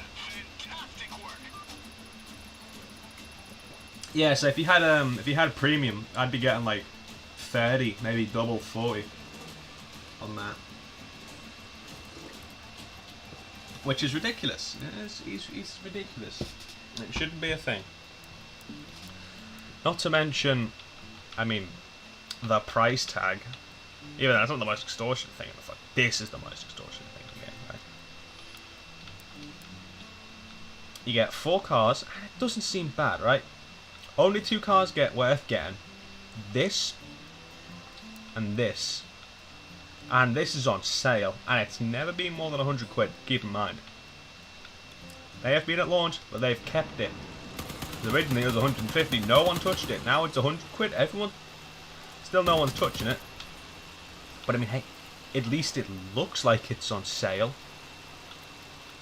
Fantastic work. Yeah, so if you had premium, I'd be getting like 30, maybe double 40 on that. Which is ridiculous. It's ridiculous. It shouldn't be a thing. Not to mention, I mean, the price tag. Even though that's not the most extortion thing in the fuck. This is the most extortion thing in the game, right? You get 4 cars, and it doesn't seem bad, right? Only 2 cars get worth getting. This and this. And this is on sale, and it's never been more than 100 quid, keep in mind. They have been at launch, but they've kept it. Originally it was 150, no one touched it. Now it's 100 quid, everyone, still no one's touching it. But I mean, hey, at least it looks like it's on sale.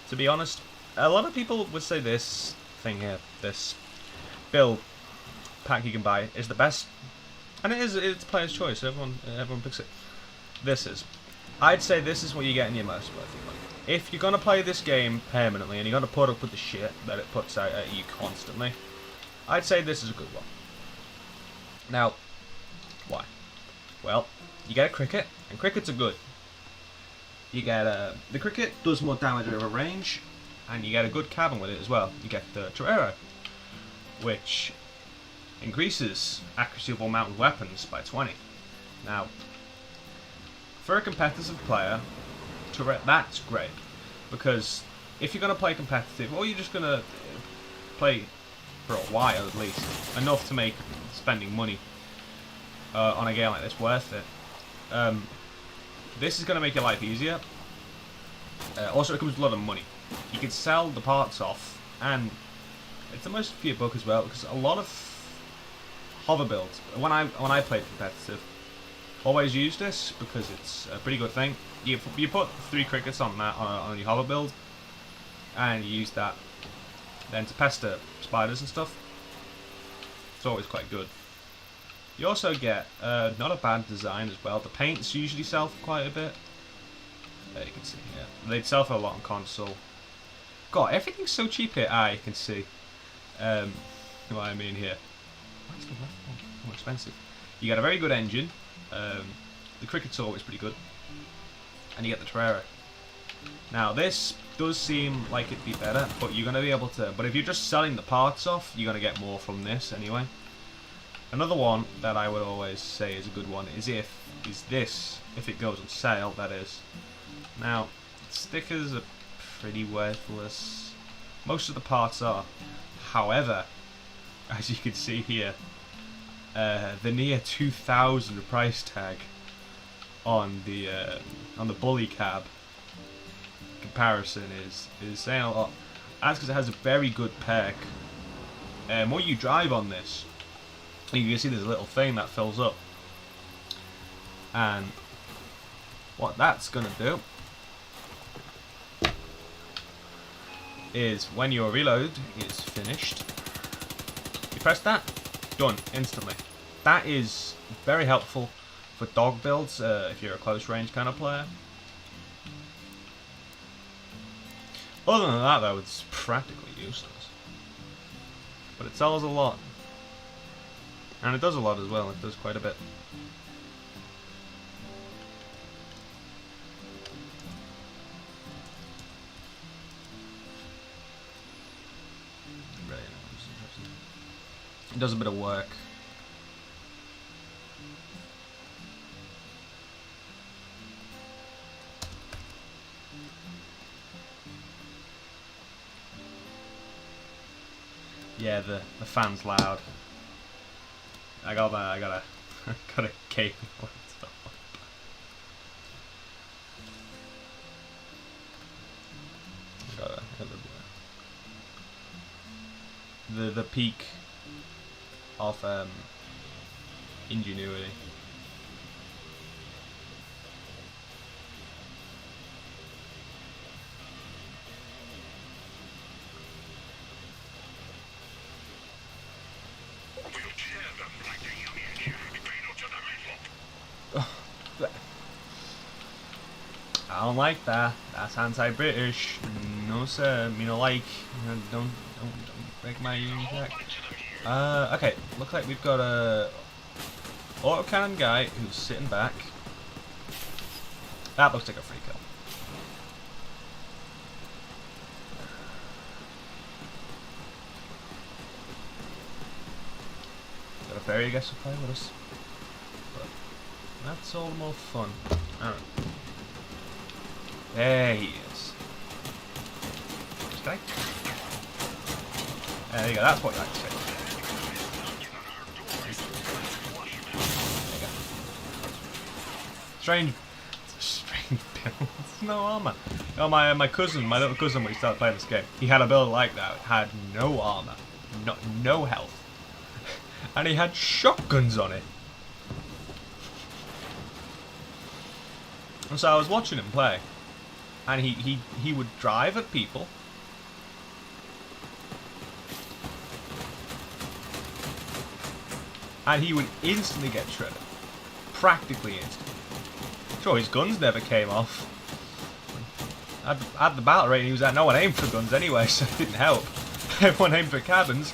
To be honest, a lot of people would say this thing here, this build, pack you can buy is the best, and it's player's choice. Everyone picks it. I'd say this is what you get in your most worthy money. If you're gonna play this game permanently and you're gonna put up with the shit that it puts out at you constantly, I'd say this is a good one. Now, why? Well, you get a cricket, and crickets are good. You get the cricket does more damage over range, and you get a good cabin with it as well. You get the torero, which increases accuracy of all mounted weapons by 20. Now, for a competitive player, that's great, because if you're going to play competitive, or you're just going to play for a while at least, enough to make spending money on a game like this worth it, this is going to make your life easier. Also, it comes with a lot of money. You can sell the parts off, and it's the most for your buck as well, because a lot of hover builds, when I played competitive, always use this because it's a pretty good thing. You put 3 crickets on that on your hover build, and you use that then to pester spiders and stuff. It's always quite good. You also get not a bad design as well. The paints usually sell for quite a bit. There you can see here. They'd sell for a lot on console. God, everything's so cheap here. You can see what I mean here. Why is the left one more expensive? You get a very good engine. The cricket's always pretty good. And you get the torero. Now this does seem like it'd be better, but you're going to be able to... But if you're just selling the parts off, you're going to get more from this anyway. Another one that I would always say is a good one is this, if it goes on sale, that is. Now, stickers are pretty worthless. Most of the parts are. However, as you can see here, the near 2,000 price tag on the bully cab comparison is saying a lot. That's because it has a very good perk. When you drive on this, you can see there's a little thing that fills up, and what that's gonna do is when your reload is finished, you press that, done instantly. That is very helpful for dog builds if you're a close range kind of player. Other than that though, it's practically useless, but it sells a lot. And it does a lot as well, it does quite a bit. It does a bit of work. Yeah, the fan's loud. I got a cable laptop. The peak of ingenuity. I don't like that. That's anti-British. No sir, me no like. Don't break my Union Jack. Okay, looks like we've got a autocannon guy who's sitting back. That looks like a free kill. Got a fairy, I guess, to play with us. But that's all the more fun. Alright. There he is. This guy? There you go, that's what you like to say. There you go. Strange build. No armor. Oh, my little cousin, when he started playing this game, he had a build like that. It had no armor, no health, and he had shotguns on it. And so I was watching him play, and he would drive at people. and he would instantly get shredded. Practically instantly. Sure, his guns never came off. At the battle rate, he was at no one aimed for guns anyway, so it didn't help. Everyone aimed for cabins,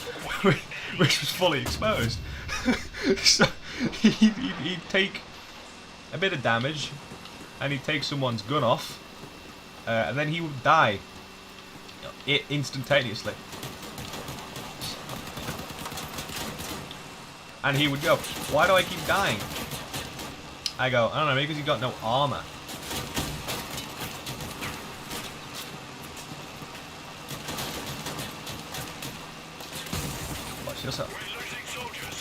which was fully exposed. So he'd take a bit of damage, and he'd take someone's gun off, and then he would die instantaneously. And he would go, "Why do I keep dying?" I go, "I don't know, maybe because he's got no armor." Watch yourself.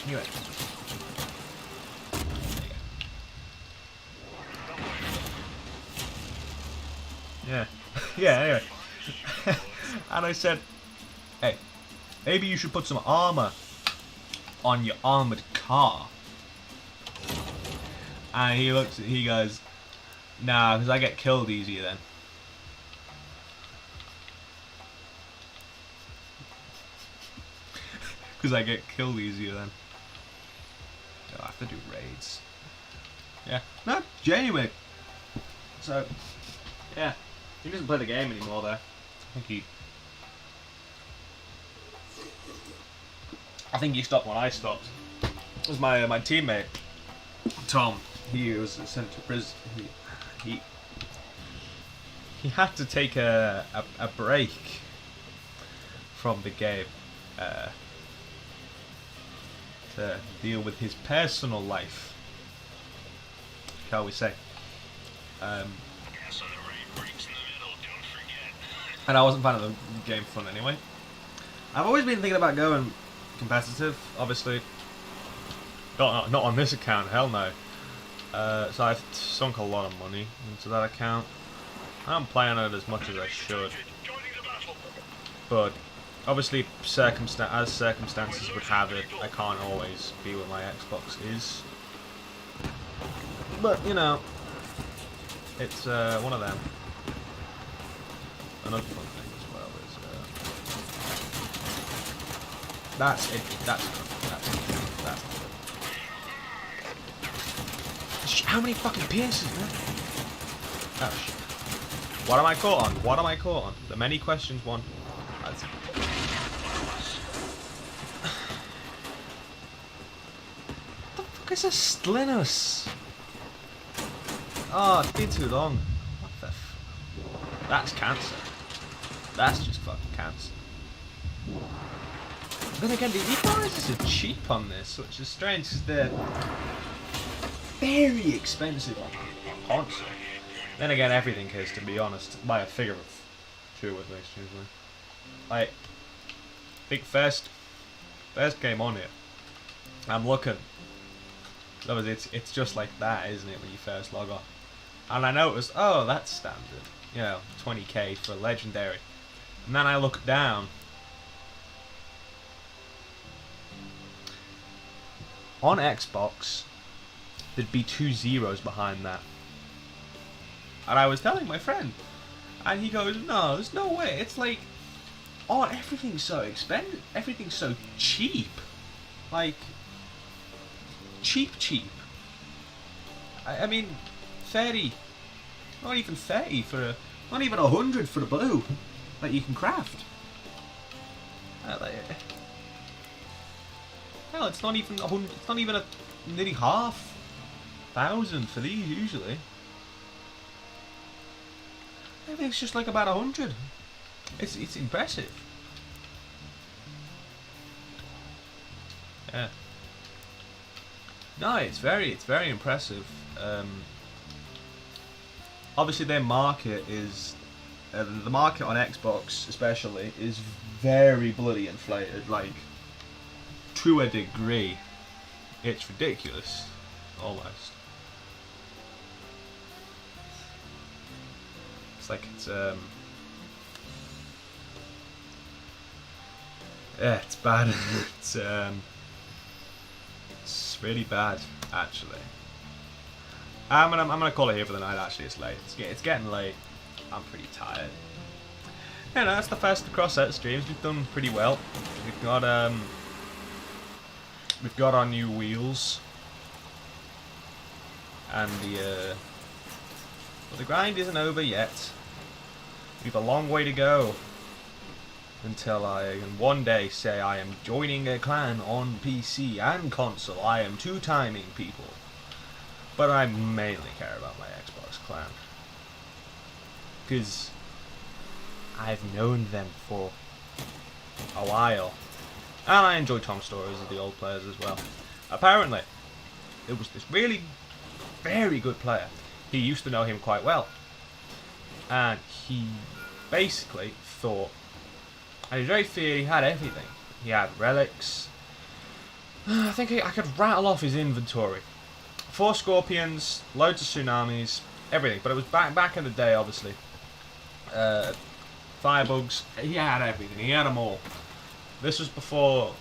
Anyway. Yeah. Yeah, anyway. And I said, "Hey, maybe you should put some armor on your armored car." And he looks, he goes, "Nah, because I get killed easier then." Because I get killed easier then. I'll have to do raids. Yeah. No, genuine. So, yeah. He doesn't play the game anymore though. I think he stopped when I stopped. It was my teammate, Tom. He was sent to prison. He had to take a break from the game to deal with his personal life, shall we say. And I wasn't a fan of the game fun anyway. I've always been thinking about going competitive, obviously. Not on this account, hell no. So I've sunk a lot of money into that account. I'm playing it as much as I should. But obviously, as circumstances would have it, I can't always be where my Xbox is. But, you know, it's one of them. Another fun thing as well is that's it. That's how many fucking pierces, man? Oh shit! What am I caught on? What am I caught on? The many questions one. That's... What the fuck is a Stlinus? Oh, it's been too long. What the f... That's cancer. That's just fucking cancer. Then again, the prices are cheap on this, which is strange because they're very expensive on console. Then again, everything is, to be honest, by a figure of 2 at least usually. Like, I think first game on it, I'm looking. It's just like that, isn't it, when you first log on? And I noticed, oh, that's standard. You know, 20k for legendary. And then I look down. On Xbox, there'd be 2 zeros behind that. And I was telling my friend, and he goes, "No, there's no way. It's like, oh, everything's so expensive. Everything's so cheap. Like, cheap. I mean, 30, not even 30 for a, not even 100 for the blue that you can craft. Hell, it's not even 100. It's not even nearly half 1,000 for these usually. Everything's just like about 100. It's impressive. Yeah. No, it's very impressive. Obviously, their market is the market on Xbox, especially, is very bloody inflated. Like, to a degree, it's ridiculous, almost. It's like yeah, it's bad. It's really bad, actually. I'm gonna call it here for the night. Actually, it's late. It's getting late. I'm pretty tired. Yeah, no, that's the first crossout streams. We've done pretty well. We've got we've got our new wheels. And but the grind isn't over yet. We've a long way to go until I can one day say I am joining a clan on PC and console. I am two-timing people. But I mainly care about my Xbox clan. Because I've known them for a while. And I enjoy Tom's stories of the old players as well. Apparently, it was this really very good player. He used to know him quite well. And he basically thought, and he was very feared, he had everything. He had relics. I think I could rattle off his inventory. 4 scorpions, loads of tsunamis, everything. But it was back in the day, obviously. Firebugs, he had everything. He had them all. This was before.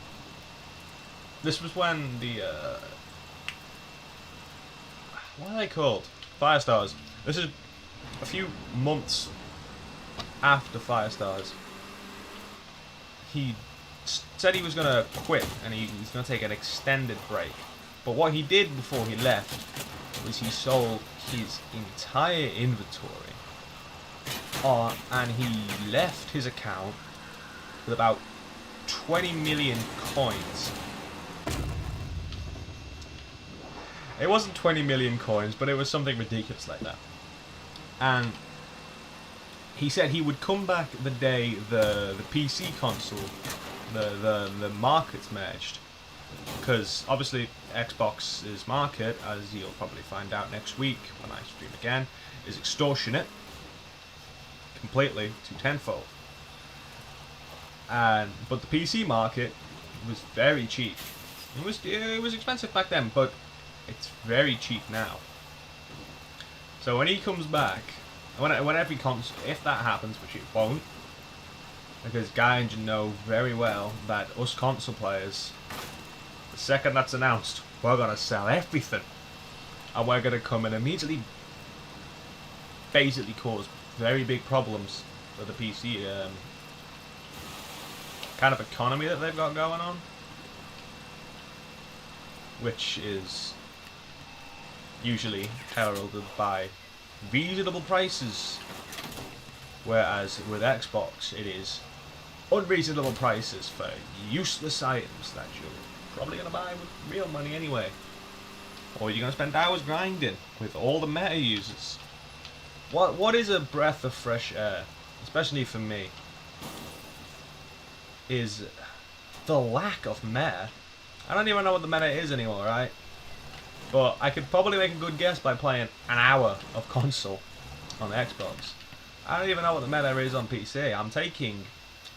This was when the what are they called? Fire stars. This is a few months after Fire stars. He said he was gonna quit and he was gonna take an extended break. But what he did before he left was he sold his entire inventory, and he left his account with about 20 million coins. It wasn't 20 million coins, but it was something ridiculous like that. And he said he would come back the day the PC console, the markets merged. Because obviously Xbox's market, as you'll probably find out next week when I stream again, is extortionate. Completely to tenfold. But the PC market was very cheap. It was expensive back then, but it's very cheap now. So when he comes back, whenever he comes, if that happens, which it won't, because Gaijin know very well that us console players, the second that's announced, we're gonna sell everything, and we're gonna come and immediately, basically cause very big problems for the PC kind of economy that they've got going on, which is usually heralded by reasonable prices, whereas with Xbox it is unreasonable prices for useless items that you're probably going to buy with real money anyway, or you're going to spend hours grinding with all the meta users. What is a breath of fresh air, especially for me, is the lack of meta. I don't even know what the meta is anymore, right? But I could probably make a good guess by playing an hour of console on Xbox. I don't even know what the meta is on PC. I'm taking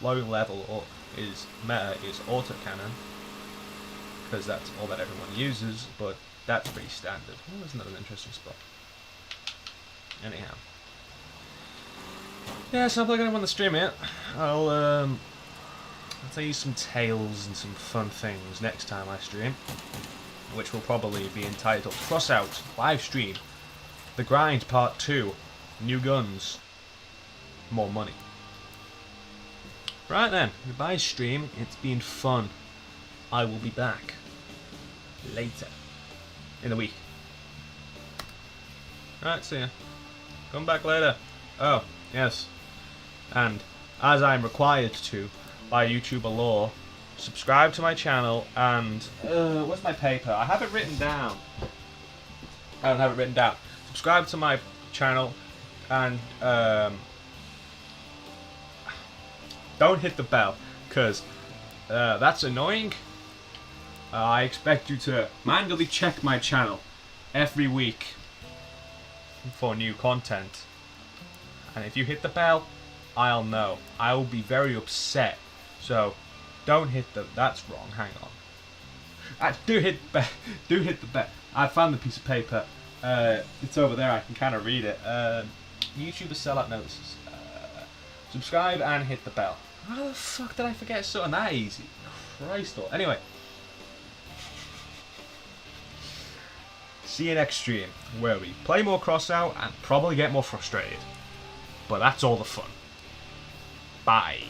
low level up is meta is autocannon, because that's all that everyone uses, but that's pretty standard. Oh, isn't that an interesting spot? Anyhow. Yeah, so I'm probably going to want to stream it. I'll tell you some tales and some fun things next time I stream, which will probably be entitled Crossout Live Stream, The Grind Part 2, New Guns, More Money. Right then, goodbye stream, it's been fun. I will be back later in the week. Alright, see ya. Come back later. Oh, yes. And as I'm required to by YouTuber law, subscribe to my channel and where's my paper? I have it written down. I don't have it written down. Subscribe to my channel and don't hit the bell, because that's annoying. I expect you to manually check my channel every week for new content, and if you hit the bell, I'll know. I will be very upset. So don't hit the. That's wrong. Hang on. Do hit the bell. I found the piece of paper. It's over there. I can kind of read it. YouTuber sellout notices. Subscribe and hit the bell. How the fuck did I forget something that easy? Christ. Anyway. See you next stream, where we play more crossout and probably get more frustrated. But that's all the fun. Bye.